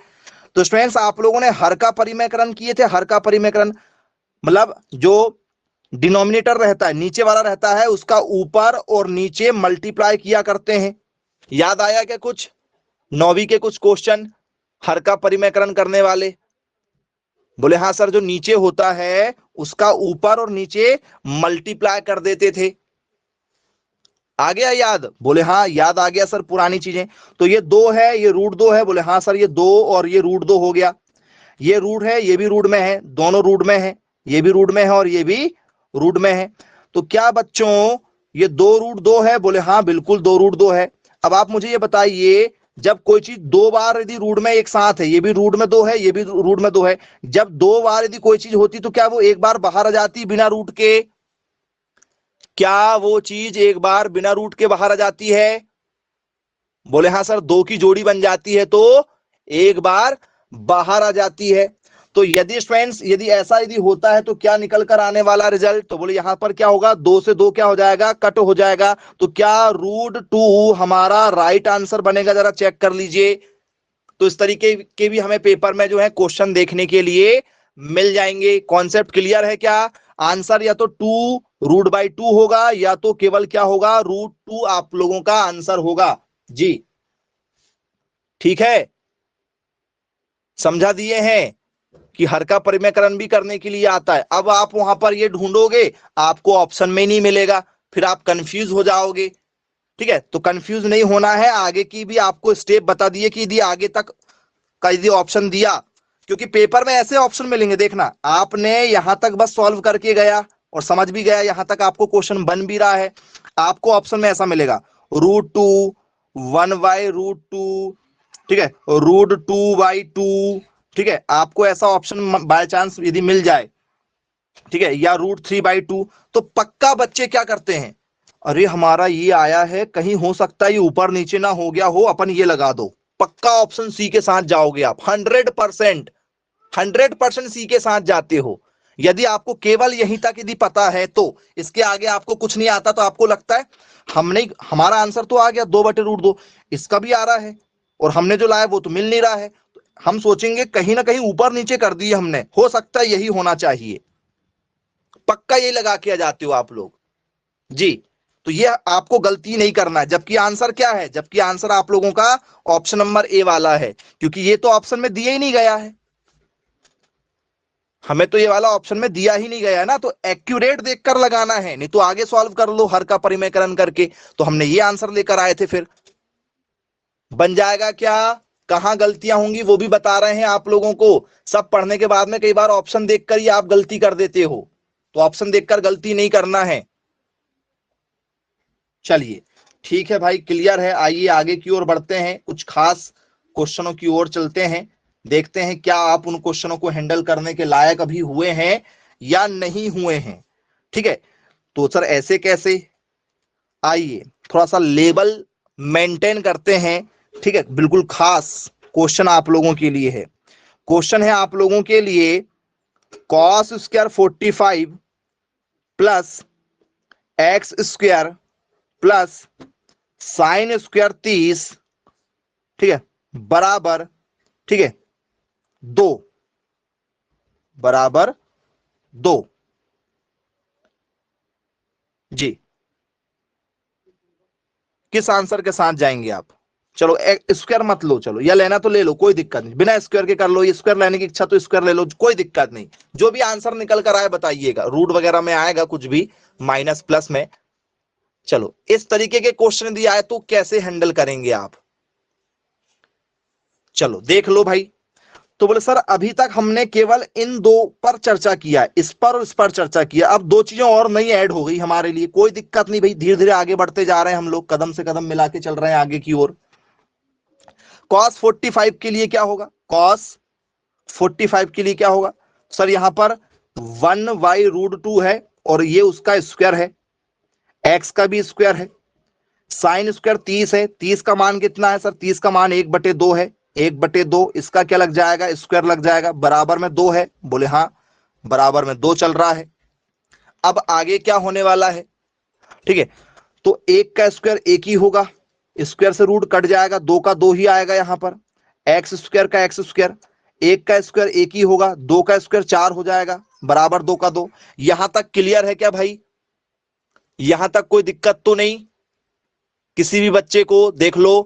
तो स्टूडेंट्स आप लोगों ने हर का परिमेकरण किए थे, हर का परिमेकरण मतलब जो डिनोमिनेटर रहता है, नीचे वाला रहता है, उसका ऊपर और नीचे मल्टीप्लाई किया करते हैं। याद आया क्या कुछ, 9वीं के कुछ क्वेश्चन हर का परिमेकरण करने वाले। बोले हाँ सर, जो नीचे होता है उसका ऊपर और नीचे मल्टीप्लाई कर देते थे। आ गया याद, बोले हाँ याद आ गया सर पुरानी चीजें। तो ये 2 है, ये √2 है, बोले हाँ सर ये 2 और ये √2 हो गया। ये रूट है, ये भी रूट में है, दोनों रूट में है, ये भी रूट में है और ये भी रूट में है। तो क्या बच्चों ये 2√2 है, बोले हाँ बिल्कुल 2√2 है। अब आप मुझे ये बताइए, जब कोई चीज 2 बार यदि रूट में एक साथ है, ये भी रूट में 2 है, ये भी रूट में 2 है, जब 2 बार यदि कोई चीज होती तो क्या वो एक बार बाहर आ जाती बिना रूट के, क्या वो चीज एक बार बिना रूट के बाहर आ जाती है। बोले हाँ सर, 2 की जोड़ी बन जाती है तो एक बार बाहर आ जाती है। तो यदि स्टूडेंट्स यदि ऐसा यदि होता है तो क्या निकल कर आने वाला रिजल्ट, तो बोले यहां पर क्या होगा, 2 से 2 क्या हो जाएगा, कट हो जाएगा। तो क्या √2 हमारा राइट आंसर बनेगा, जरा चेक कर लीजिए। तो इस तरीके के भी हमें पेपर में जो है क्वेश्चन देखने के लिए मिल जाएंगे। कॉन्सेप्ट क्लियर है क्या, आंसर या तो 2√2 होगा या तो केवल क्या होगा, √2 आप लोगों का आंसर होगा जी। ठीक है, समझा दिए हैं कि हर का परिमेकरण भी करने के लिए आता है। अब आप वहां पर ये ढूंढोगे, आपको ऑप्शन में नहीं मिलेगा, फिर आप कंफ्यूज हो जाओगे। ठीक है, तो कंफ्यूज नहीं होना है, आगे की भी आपको स्टेप बता दिए कि यदि आगे तक का यदि ऑप्शन दिया, क्योंकि पेपर में ऐसे ऑप्शन मिलेंगे, देखना आपने यहां तक बस सॉल्व करके गया और समझ भी गया, यहां तक आपको क्वेश्चन बन भी रहा है, आपको ऑप्शन में ऐसा मिलेगा √2, 1/√2, ठीक है, √2/2, ठीक है, आपको ऐसा ऑप्शन बाय चांस यदि मिल जाए, ठीक है, या √3/2, तो पक्का बच्चे क्या करते हैं, अरे हमारा ये आया है, कहीं हो सकता है ये ऊपर नीचे ना हो गया हो, अपन ये लगा दो। पक्का ऑप्शन सी के साथ जाओगे आप, 100%, 100% सी के साथ जाते हो। यदि आपको केवल यहीं तक यदि पता है, तो इसके आगे आपको कुछ नहीं आता, तो आपको लगता है हमने हमारा आंसर तो आ गया 2/√2, इसका भी आ रहा है और हमने जो लाया वो तो मिल नहीं रहा है, तो हम सोचेंगे कहीं ना कहीं ऊपर नीचे कर दिए हमने, हो सकता है यही होना चाहिए। पक्का यही लगा के आ जाते हो आप लोग जी। तो ये आपको गलती नहीं करना है, जबकि आंसर क्या है, जबकि आंसर आप लोगों का ऑप्शन नंबर ए वाला है, क्योंकि ये तो ऑप्शन में दिया ही नहीं गया है, हमें तो ये वाला ऑप्शन में दिया ही नहीं गया है ना, तो एक्यूरेट देखकर लगाना है, नहीं तो आगे सॉल्व कर लो हर का परिमेकरण करके। तो हमने ये आंसर लेकर आए थे, फिर बन जाएगा क्या, कहां गलतियां होंगी वो भी बता रहे हैं आप लोगों को। सब पढ़ने के बाद में कई बार ऑप्शन देखकर ही आप गलती कर देते हो, तो ऑप्शन देखकर गलती नहीं करना है। चलिए ठीक है भाई, क्लियर है, आइए आगे की ओर बढ़ते हैं, कुछ खास क्वेश्चनों की ओर चलते हैं, देखते हैं क्या आप उन क्वेश्चनों को हैंडल करने के लायक अभी हुए हैं या नहीं हुए हैं। ठीक है, तो सर ऐसे कैसे, आइए थोड़ा सा लेवल मेंटेन करते हैं। ठीक है, बिल्कुल खास क्वेश्चन आप लोगों के लिए है, क्वेश्चन है आप लोगों के लिए, cos² 45 plus x² plus sin² 30, ठीक है, बराबर, ठीक है, 2, बराबर 2। जी, किस आंसर के साथ जाएंगे आप? चलो स्क्वायर मत लो, चलो या लेना तो ले लो, कोई दिक्कत नहीं, बिना स्क्वायर के कर लो, ये स्क्वायर लेने की इच्छा तो स्क्वायर ले लो, कोई दिक्कत नहीं। जो भी आंसर निकल कर आए बताइएगा, रूट वगैरह में आएगा कुछ भी, माइनस प्लस में। चलो इस तरीके के क्वेश्चन दिया है तो कैसे हैंडल करेंगे आप? चलो देख लो भाई। तो बोले सर अभी तक हमने केवल इन दो पर चर्चा किया है, इस पर और इस पर चर्चा किया, अब दो चीजें और नई ऐड हो गई हमारे लिए, कोई दिक्कत नहीं भाई, धीरे धीरे आगे बढ़ते जा रहे हैं हम लोग, कदम से कदम मिला के चल रहे हैं आगे की ओर। cos 45 के लिए क्या होगा? cos 45 के लिए क्या होगा सर? यहां पर 1/√2 है और ये उसका स्क्वायर है, x का भी स्क्वायर है, साइन स्क्वायर 30 है, 30 का मान कितना है सर? 30 का मान 1/2 है, 1/2, इसका क्या लग जाएगा? स्क्वायर लग जाएगा, बराबर में 2 है। बोले हाँ, बराबर में 2 चल रहा है। अब आगे क्या होने वाला है? ठीक है, तो 1 का स्क्वायर 1 ही होगा, स्क्वायर से रूट कट जाएगा, 2 का 2 ही आएगा यहां पर, एक्स स्क्वायर का एक्स स्क्वायर, 1 का स्क्वायर 1 ही होगा, 2 का स्क्वायर 4 हो जाएगा, बराबर 2 का 2। यहां तक क्लियर है क्या भाई? यहां तक कोई दिक्कत तो नहीं? किसी भी बच्चे को देख लो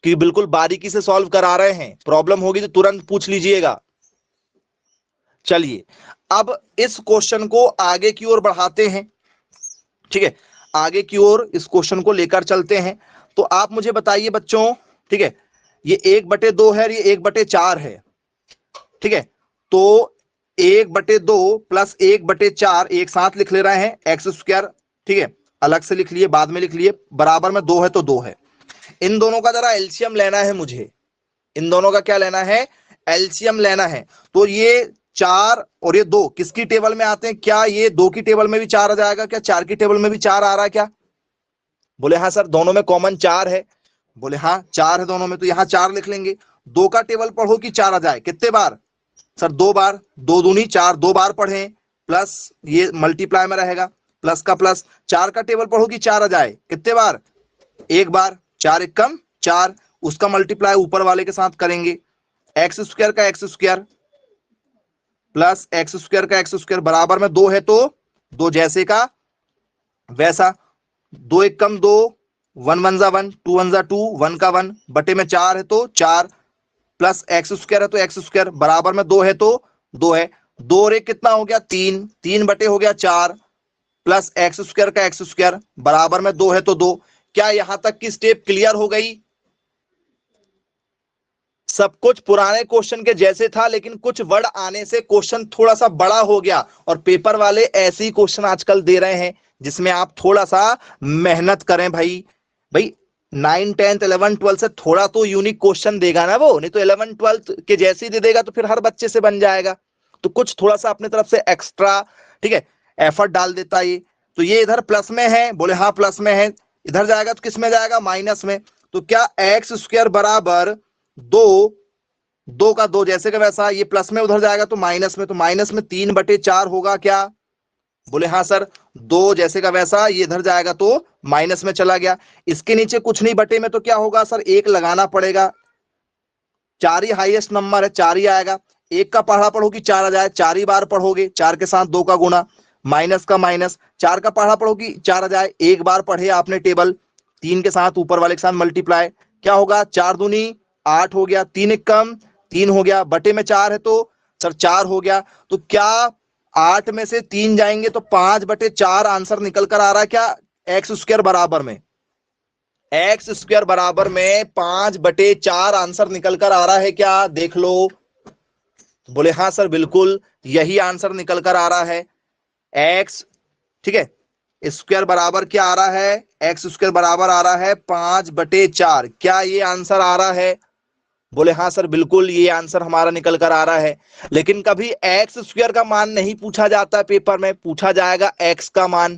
कि बिल्कुल बारीकी से सॉल्व करा रहे हैं, प्रॉब्लम होगी तो तुरंत पूछ लीजिएगा। चलिए अब इस क्वेश्चन को आगे की ओर बढ़ाते हैं, ठीक है, आगे की ओर इस क्वेश्चन को लेकर चलते हैं। तो आप मुझे बताइए बच्चों, ठीक है, ये 1/2 है, ये 1/4 है, ठीक है, तो 1/2 प्लस 1/4 एक साथ लिख ले रहे हैं, एक्स स्क्वायर, ठीक है, अलग से लिख लिए, बाद में लिख लिए, बराबर में 2 है तो 2 है। इन दोनों का जरा एलसीएम लेना है मुझे, इन दोनों का क्या लेना है? एलसीएम लेना है। तो ये 4 और ये 2 किसकी टेबल में आते हैं? क्या ये 2 की टेबल में भी 4 आ जाएगा? क्या 4 की टेबल में भी 4 आ रहा है क्या? बोले हाँ सर, दोनों में कॉमन 4 है। बोले हाँ 4 है दोनों में, तो यहां 4 लिख लेंगे। 2 का टेबल पढ़ो कि 4 आ जाए, कितने बार सर? 2 बार, 2 दूनी 4, 2 बार पढ़े, प्लस ये मल्टीप्लाई में रहेगा, प्लस का प्लस। 4 का टेबल पढ़ो कि 4 आ जाए, कितने बार? 1 बार, 4 एकम 4, उसका मल्टीप्लाई ऊपर वाले के साथ करेंगे, एक्स स्क्वायर का x square plus x square का एक्स स्क्वायर, बराबर में 2 है तो 2 जैसे का वैसा, 2 एकम 2, 1 1 जा 1, 2 1 जा 2, 1 का 1, बटे में 4 है तो 4, प्लस एक्स स्क्वायर है तो एक्स स्क्वायर, बराबर में 2 है तो 2 है, 2 और 1 कितना हो गया? 3, 3 बटे हो गया 4, प्लस एक्स स्क्वायर का एक्स स्क्वायर, बराबर में 2 है तो 2। क्या यहां तक की स्टेप क्लियर हो गई? सब कुछ पुराने क्वेश्चन के जैसे था, लेकिन कुछ वर्ड आने से क्वेश्चन थोड़ा सा बड़ा हो गया, और पेपर वाले ऐसे ही क्वेश्चन आजकल दे रहे हैं जिसमें आप थोड़ा सा मेहनत करें भाई। भाई 9 10 11 12 से थोड़ा तो यूनिक क्वेश्चन देगा ना वो, नहीं तो 11 12 के जैसे ही दे देगा तो फिर हर बच्चे से बन जाएगा। तो कुछ थोड़ा सा अपने तरफ से एक्स्ट्रा, ठीक है, एफर्ट डाल देता है ये। तो ये इधर प्लस में है, बोले हाँ प्लस में है, इधर जाएगा तो किस में जाएगा? माइनस में। तो क्या एक्स स्क्वायर बराबर 2, 2 का 2 जैसे का वैसा, ये प्लस में उधर जाएगा तो माइनस में, तो माइनस में 3/4 होगा क्या? बोले हाँ सर, 2 जैसे का वैसा, ये इधर जाएगा तो माइनस में चला गया। इसके नीचे कुछ नहीं, बटे में तो क्या होगा सर? 1 लगाना पड़ेगा, 4 ही हाईएस्ट नंबर है, 4 ही आएगा। 1 का पढ़ा पढ़ो कि 4 आ जाए, 4 ही बार पढ़ोगे, 4 के साथ 2 का गुना, माइनस का माइनस, 4 का पढ़ा पढ़ो कि 4 आ जाए, 1 बार पढ़े आपने टेबल, 3 के साथ ऊपर वाले के साथ मल्टीप्लाई, क्या होगा? 4 दूनी 8 हो गया, 3 एक कम 3 हो गया, बटे में 4 है तो सर 4 हो गया। तो क्या 8 में से 3 जाएंगे तो 5/4 आंसर निकल कर आ रहा है क्या? एक्स स्क्वायर बराबर में, एक्स स्क्वायर बराबर में 5/4 आंसर निकल कर आ रहा है क्या? देख लो। बोले हाँ सर बिल्कुल यही आंसर निकल कर आ रहा है, एक्स, ठीक है, स्क्वायर बराबर क्या आ रहा है? एक्स स्क्वायर बराबर आ रहा है 5/4। क्या ये आंसर आ रहा है? बोले हाँ सर बिल्कुल ये आंसर हमारा निकल कर आ रहा है। लेकिन कभी एक्स स्क्वायर का मान नहीं पूछा जाता पेपर में, पूछा जाएगा एक्स का मान,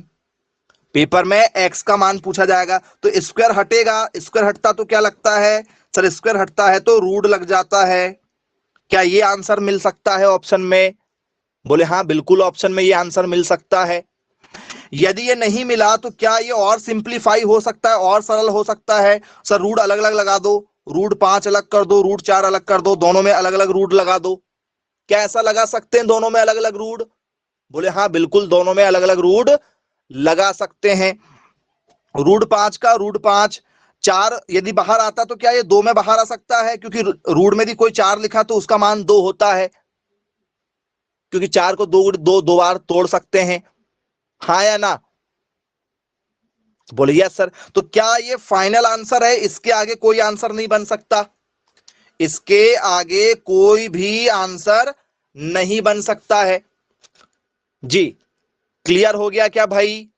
पेपर में एक्स का मान पूछा जाएगा। तो स्क्वायर हटेगा, स्क्वायर हटता तो क्या लगता है सर? स्क्वायर हटता है तो रूट लग जाता है। क्या ये आंसर मिल सकता है ऑप्शन में? बोले हाँ बिल्कुल ऑप्शन में ये आंसर मिल सकता है। यदि ये नहीं मिला तो क्या ये और सिंप्लीफाई हो सकता है, और सरल हो सकता है? सर रूट अलग अलग लगा दो, रूट 5 अलग कर दो, रूट 4 अलग कर दो, दोनों में अलग अलग रूट लगा दो। क्या ऐसा लगा सकते हैं दोनों में अलग अलग रूट? बोले हाँ बिल्कुल दोनों में अलग अलग रूट लगा सकते हैं। रूट 5 का रूट 5, 4 यदि बाहर आता तो क्या ये 2 में बाहर आ सकता है? क्योंकि रूट में भी कोई 4 लिखा तो उसका मान 2 होता है, क्योंकि 4 को दो बार तोड़ सकते हैं। हाँ या ना? बोले यस सर। तो क्या ये फाइनल आंसर है? इसके आगे कोई आंसर नहीं बन सकता, इसके आगे कोई भी आंसर नहीं बन सकता है जी। क्लियर हो गया क्या भाई?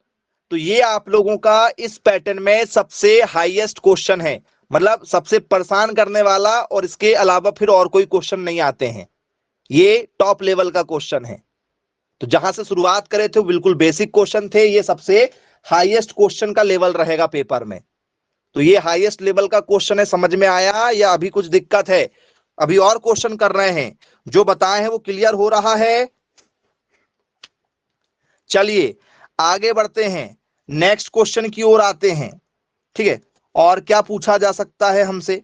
तो ये आप लोगों का इस पैटर्न में सबसे हाईएस्ट क्वेश्चन है, मतलब सबसे परेशान करने वाला, और इसके अलावा फिर और कोई क्वेश्चन नहीं आते हैं। ये टॉप लेवल का क्वेश्चन है। तो जहां से शुरुआत करे थे बिल्कुल बेसिक क्वेश्चन थे, ये सबसे हाईएस्ट क्वेश्चन का लेवल रहेगा पेपर में। तो ये हाईएस्ट लेवल का क्वेश्चन है, समझ में आया या अभी कुछ दिक्कत है? अभी और क्वेश्चन कर रहे हैं, जो बताए हैं वो क्लियर हो रहा है? चलिए आगे बढ़ते हैं, नेक्स्ट क्वेश्चन की ओर आते हैं। ठीक है, और क्या पूछा जा सकता है हमसे?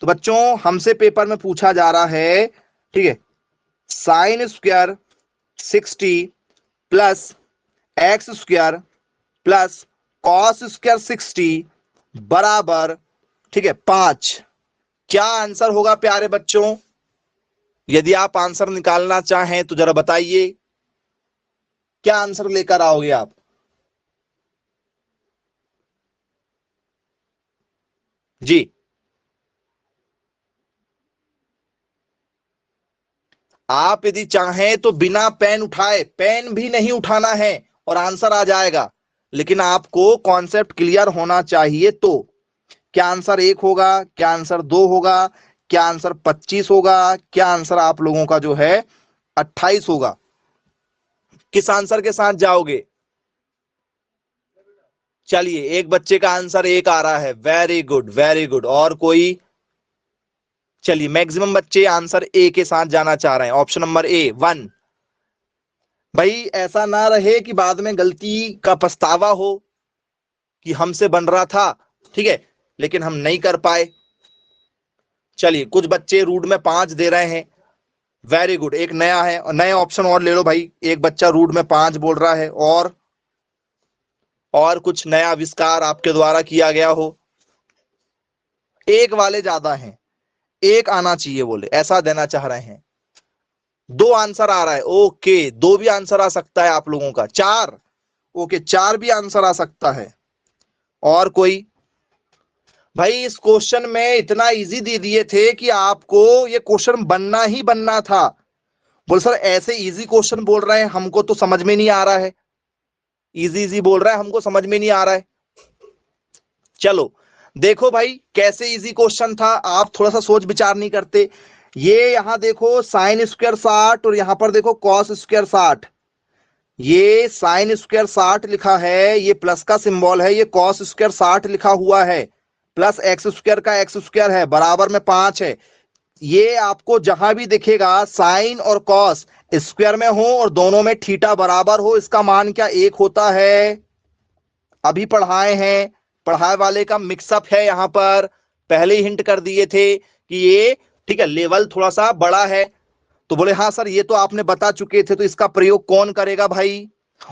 तो बच्चों हमसे पेपर में पूछा जा रहा है, ठीक है, sine square 60 plus x square plus cos square 60 बराबर, ठीक है, 5। क्या आंसर होगा प्यारे बच्चों? यदि आप आंसर निकालना चाहें तो जरा बताइए, क्या आंसर लेकर आओगे आप? जी, आप यदि चाहें तो बिना पेन उठाए, पेन भी नहीं उठाना है और आंसर आ जाएगा, लेकिन आपको कॉन्सेप्ट क्लियर होना चाहिए। तो क्या आंसर 1 होगा, क्या आंसर 2 होगा, क्या आंसर 25 होगा, क्या आंसर आप लोगों का जो है 28 होगा? किस आंसर के साथ जाओगे? चलिए एक बच्चे का आंसर 1 आ रहा है, वेरी गुड वेरी गुड। और कोई? चलिए मैक्सिमम बच्चे आंसर ए के साथ जाना चाह रहे हैं, ऑप्शन नंबर ए 1। भाई ऐसा ना रहे कि बाद में गलती का पछतावा हो कि हमसे बन रहा था, ठीक है, लेकिन हम नहीं कर पाए। चलिए कुछ बच्चे रूट में 5 दे रहे हैं, वेरी गुड। एक नया है, और नए ऑप्शन और ले लो भाई। एक बच्चा रूट में 5 बोल रहा है, और कुछ नया आविष्कार आपके द्वारा किया गया हो। एक वाले ज्यादा हैं, एक आना चाहिए बोले, ऐसा देना चाह रहे हैं। 2 आंसर आ रहा है, ओके, 2 भी आंसर आ सकता है आप लोगों का। 4, ओके, 4 भी आंसर आ सकता है। और कोई? भाई इस क्वेश्चन में इतना इजी दे दिए थे कि आपको ये क्वेश्चन बनना ही बनना था। बोल सर ऐसे इजी क्वेश्चन बोल रहे हैं, हमको तो समझ में नहीं आ रहा है, इजी इजी बोल रहा है, हमको समझ में नहीं आ रहा है। चलो देखो भाई कैसे इजी क्वेश्चन था, आप थोड़ा सा सोच विचार नहीं करते। ये यहां देखो साइन स्क्वायर 60 और यहां पर देखो कॉस स्क्वायर 60। ये साइन स्क्वायर 60 लिखा है, ये प्लस का सिंबल है, ये कॉस स्क्वायर 60 लिखा हुआ है, प्लस एक्स स्क्वायर का एक्स स्क्वायर है, बराबर में 5 है। ये आपको जहां भी दिखेगा साइन और कॉस स्क्वायर में हो और दोनों में थीटा बराबर हो, इसका मान क्या 1 होता है? अभी पढ़ाए हैं, पढ़ाए वाले का मिक्सअप है यहां पर, पहले ही हिंट कर दिए थे कि ये, ठीक है, लेवल थोड़ा सा बड़ा है। तो बोले हाँ सर ये तो आपने बता चुके थे, तो इसका प्रयोग कौन करेगा भाई?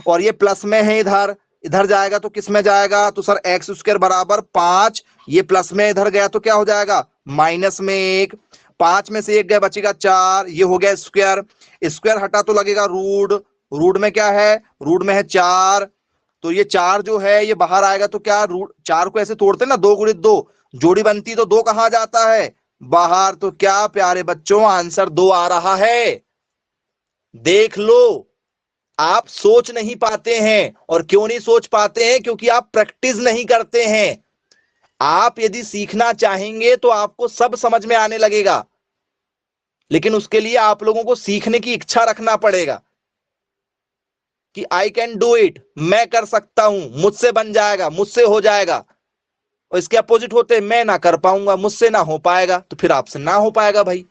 और ये प्लस में है, इधर इधर जाएगा तो किस में जाएगा? तो सर एक्स स्क्वायर बराबर 5, ये प्लस में इधर गया तो क्या हो जाएगा? माइनस में 1। 5 में से 1 गया, बचेगा 4, ये हो गया स्क्वायर। स्क्वायर हटा तो लगेगा रूट, रूट में क्या है? रूट में है 4। तो ये 4 जो है ये बाहर आएगा तो क्या, रूट 4 को ऐसे तोड़ते ना, 2 गुणित 2 जोड़ी बनती, तो 2 कहां जाता है? बाहर। तो क्या प्यारे बच्चों आंसर 2 आ रहा है? देख लो, आप सोच नहीं पाते हैं। और क्यों नहीं सोच पाते हैं? क्योंकि आप प्रैक्टिस नहीं करते हैं। आप यदि सीखना चाहेंगे तो आपको सब समझ में आने लगेगा, लेकिन उसके लिए आप लोगों को सीखने की इच्छा रखना पड़ेगा कि आई कैन डू इट, मैं कर सकता हूं, मुझसे बन जाएगा, मुझसे हो जाएगा। और इसके अपोजिट होते हैं, मैं ना कर पाऊंगा, मुझसे ना हो पाएगा, तो फिर आपसे ना हो पाएगा भाई।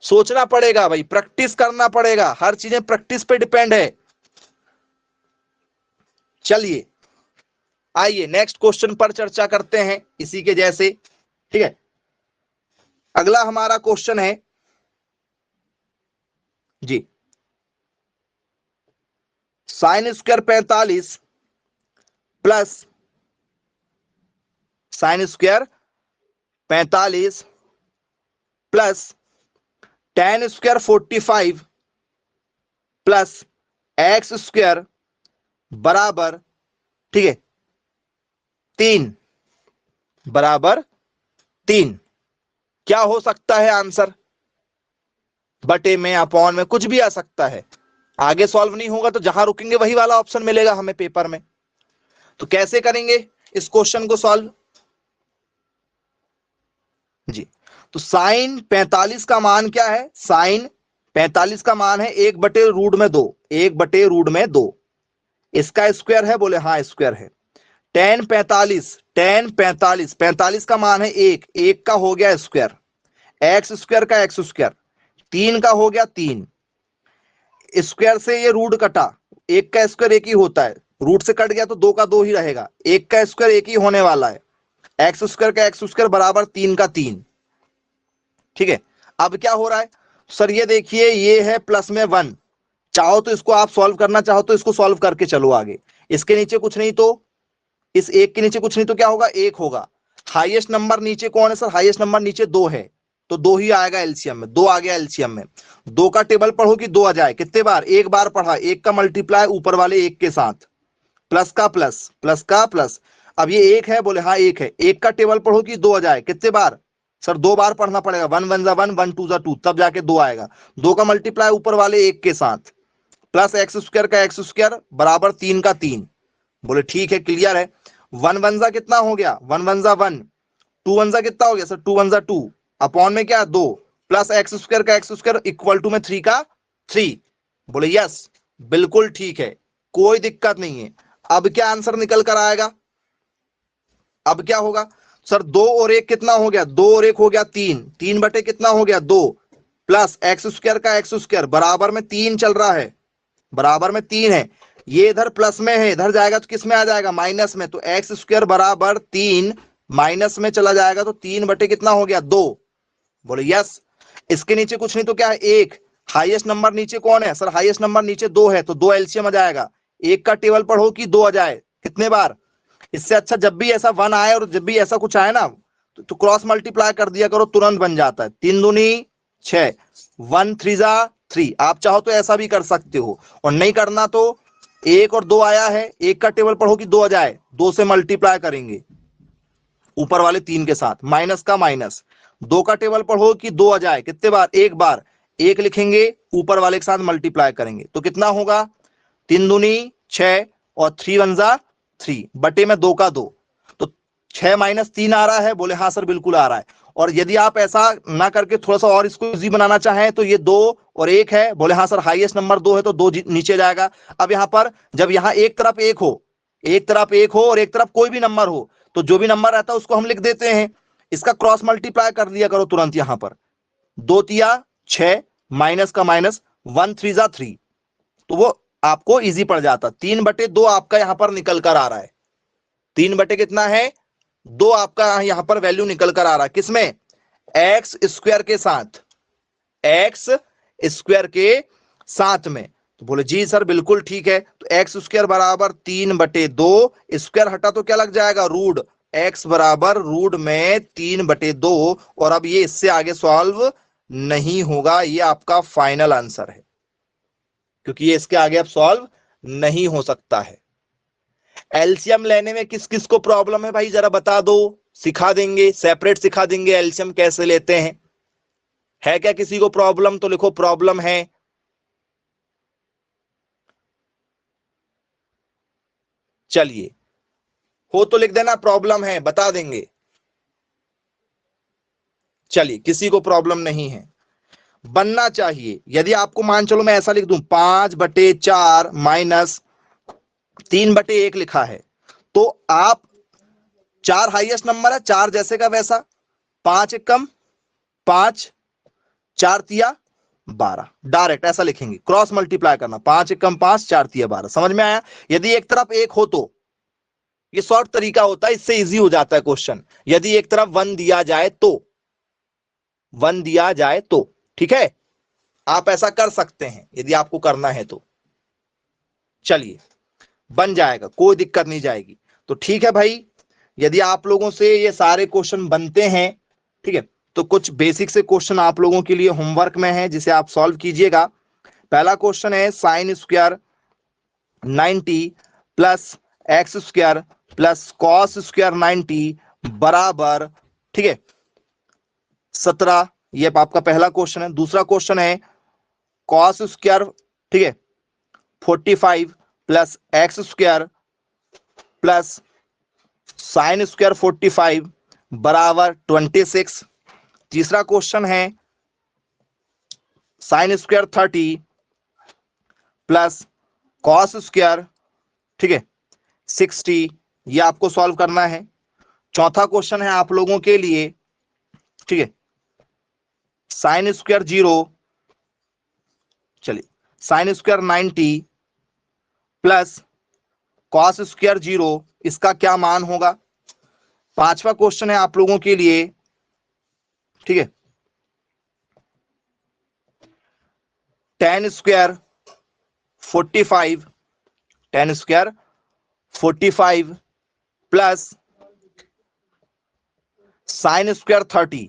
सोचना पड़ेगा भाई, प्रैक्टिस करना पड़ेगा, हर चीजें प्रैक्टिस पे डिपेंड है। चलिए आइए नेक्स्ट क्वेश्चन पर चर्चा करते हैं इसी के जैसे, ठीक है। अगला हमारा क्वेश्चन है जी, sine square 45 plus sine square 45 plus tan square 45 plus x square बराबर, ठीक है, 3 बराबर 3। क्या हो सकता है आंसर? बटे में, अपॉन में, कुछ भी आ सकता है। आगे सॉल्व नहीं होगा तो जहां रुकेंगे वही वाला ऑप्शन मिलेगा हमें पेपर में। तो कैसे करेंगे इस क्वेश्चन को सॉल्व जी? तो साइन 45 का मान क्या है? साइन 45 का मान है 1/√2, 1/√2। इसका स्क्वायर है? बोले हाँ स्क्वायर है। tan 45, tan 45, 45 का मान है 1, 1 का हो गया स्क्वायर, एक्स स्क्वायर का एक्स स्क्वायर, 3 का हो गया 3, स्क्वायर से ये रूट कटा, 1 का स्क्वायर 1 ही होता है, रूट से कट गया तो 2 का 2 ही रहेगा, 1 का स्क्वायर 1 ही होने वाला है, एक्स स्क्वायर का एक्स स्क्वायर बराबर 3 का 3। ठीक है, अब क्या हो रहा है सर? ये देखिए, ये है प्लस में 1, चाहो तो इसको आप सॉल्व करना चाहो तो इसको सॉल्व करके चलो आगे। इसके नीचे कुछ नहीं तो, इस 1 के नीचे कुछ नहीं तो क्या होगा? 1 होगा। हाईएस्ट नंबर नीचे कौन है सर? हाईएस्ट नंबर नीचे 2 है, तो 2 ही आएगा एलसीएम में, 2 आ गया एलसीएम में। 2 का टेबल पढ़ो कि 2 आ जाए, कितने बार? एक बार पढ़ा, 1 का मल्टीप्लाई ऊपर वाले 1 के साथ, प्लस का प्लस, प्लस का प्लस। अब ये 1 है? बोले हाँ 1 है। 1 का टेबल पढ़ो कि 2 आ जाए, कितने बार सर? 2 बार पढ़ना पड़ेगा, 1 1 जा 1, 1 2 जा 2, तब जाके 2 आएगा। 2 का मल्टीप्लाई ऊपर वाले 1 के साथ, प्लस एक्स स्क्वायर का एक्स स्क्वायर बराबर 3 का 3। बोले ठीक है, क्लियर है। 1 1 जा कितना हो गया? 1 1 जा 1, 2 1 जा कितना हो गया सर? 2 1 जा 2, अपॉन में क्या? 2, प्लस एक्स स्क्वायर का एक्स स्क्वायर इक्वल टू में 3 का 3। बोले यस, बिल्कुल ठीक है, कोई दिक्कत नहीं है। अब क्या आंसर निकल कर आएगा? अब क्या होगा सर? 2 और 1 कितना हो गया? 2 और 1 हो गया 3, 3 बटे कितना हो गया? 2, प्लस एक्स स्क्वायर का एक्स स्क्वायर बराबर में 3 चल रहा है, बराबर में 3 है। ये इधर प्लस में है, इधर जाएगा तो किस में आ जाएगा? माइनस में। तो एक्स स्क्वायर बराबर 3 माइनस में चला जाएगा तो 3 बटे कितना हो गया? 2। बोले यस। इसके नीचे कुछ नहीं तो क्या है? 1। हाईएस्ट नंबर नीचे कौन है सर? हाईएस्ट नंबर नीचे 2 है, तो 2 एलसीएम आ जाएगा। 1 का टेबल पढ़ो कि 2 आ जाए, कितने बार? इससे अच्छा जब भी ऐसा 1 आए और जब भी ऐसा कुछ आए ना, तो क्रॉस मल्टीप्लाई कर दिया करो, तुरंत बन जाता है। 3 दूनी 6, 1 3 जा 3। आप चाहो तो ऐसा भी कर सकते हो, और नहीं करना तो 1 और 2 आया है, 1 का टेबल पढ़ो कि 2 आ जाए, 2 से मल्टीप्लाई करेंगे ऊपर वाले 3 के साथ, माइनस का माइनस। 2 का टेबल पढ़ो कि 2 आ जाए, कितने बार? 1 बार। 1 लिखेंगे, ऊपर वाले के साथ मल्टीप्लाई करेंगे, तो कितना होगा? 3 दूनी 6 और 3 1 जा 3 बटे में 2 का 2, तो 6 माइनस 3 आ रहा है? बोले हाँ सर बिल्कुल आ रहा है। और यदि आप ऐसा ना करके थोड़ा सा और इसको इजी बनाना चाहें तो ये 2 और 1 है, बोले हाँ सर हाईएस्ट नंबर 2 है तो 2 नीचे जाएगा। अब यहां पर जब यहां एक तरफ 1 हो, एक तरफ 1 हो और एक तरफ कोई भी नंबर हो, तो जो भी नंबर रहता है उसको हम लिख देते हैं। इसका क्रॉस मल्टीप्लाई कर दिया करो तुरंत यहां पर, 2 तिया 6 माइनस का माइनस, 1 3 जा 3, तो वो आपको इजी पड़ जाता। 3 बटे 2 आपका यहां पर निकल कर आ रहा है। 3 बटे कितना है? 2 आपका यहां पर वैल्यू निकल कर आ रहा है, किसमें? एक्स स्क्वायर के साथ, एक्स स्क्वायर के साथ में। तो बोले जी सर बिल्कुल ठीक है। तो एक्स स्क्वायर बराबर 3 बटे 2, स्क्वायर हटा तो क्या लग जाएगा? रूट। एक्स बराबर रूट में 3 बटे 2, और अब ये इससे आगे सॉल्व नहीं होगा, ये आपका फाइनल आंसर है, क्योंकि ये इसके आगे अब सॉल्व नहीं हो सकता है। एलसीएम लेने में किस किस को प्रॉब्लम है भाई, जरा बता दो, सिखा देंगे, सेपरेट सिखा देंगे एलसीएम कैसे लेते हैं। है क्या किसी को प्रॉब्लम? तो लिखो प्रॉब्लम है। चलिए, हो तो लिख देना प्रॉब्लम है, बता देंगे। चलिए, किसी को प्रॉब्लम नहीं है, बनना चाहिए। यदि आपको मान चलो मैं ऐसा लिख दूं, 5/4 माइनस 3/1 लिखा है, तो आप 4 हाईएस्ट नंबर है, 4 जैसे का वैसा, 5 एकम 5, 4 तिया 12, डायरेक्ट ऐसा लिखेंगे, क्रॉस मल्टीप्लाई करना, 5 एकम 5, 4 तिया 12। समझ में आया? यदि एक तरफ 1 हो तो ये शॉर्ट तरीका होता है, इससे इजी हो जाता है क्वेश्चन। यदि एक तरफ 1 दिया जाए तो, 1 दिया जाए तो, ठीक है, आप ऐसा कर सकते हैं यदि आपको करना है तो। चलिए बन जाएगा, कोई दिक्कत नहीं जाएगी। तो ठीक है भाई, यदि आप लोगों से ये सारे क्वेश्चन बनते हैं, ठीक है, तो कुछ बेसिक से क्वेश्चन आप लोगों के लिए होमवर्क में है जिसे आप सॉल्व कीजिएगा। पहला क्वेश्चन है sine square 90 plus x square plus cos square 90 बराबर, ठीक है, 17। ये आपका पहला क्वेश्चन है। दूसरा क्वेश्चन है कॉस स्क्वायर, ठीक है, 45 plus x square plus sine square 45 बराबर 26। तीसरा क्वेश्चन है sine square 30 plus cos square, ठीक है, 60। ये आपको सॉल्व करना है। चौथा क्वेश्चन है आप लोगों के लिए, ठीक है, साइन स्क्वायर 0, चलिए, sine square 90 plus cos square 0, इसका क्या मान होगा। पांचवा क्वेश्चन है आप लोगों के लिए, ठीक है, ten square 45, ten square 45 plus sine square 30।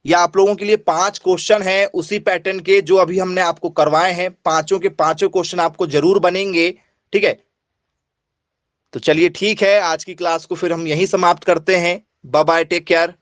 या आप लोगों के लिए 5 क्वेश्चन है उसी पैटर्न के जो अभी हमने आपको करवाए हैं। पांचों के पांचों क्वेश्चन आपको जरूर बनेंगे, ठीक है। तो चलिए ठीक है, आज की क्लास को फिर हम यहीं समाप्त करते हैं। Bye bye, take care.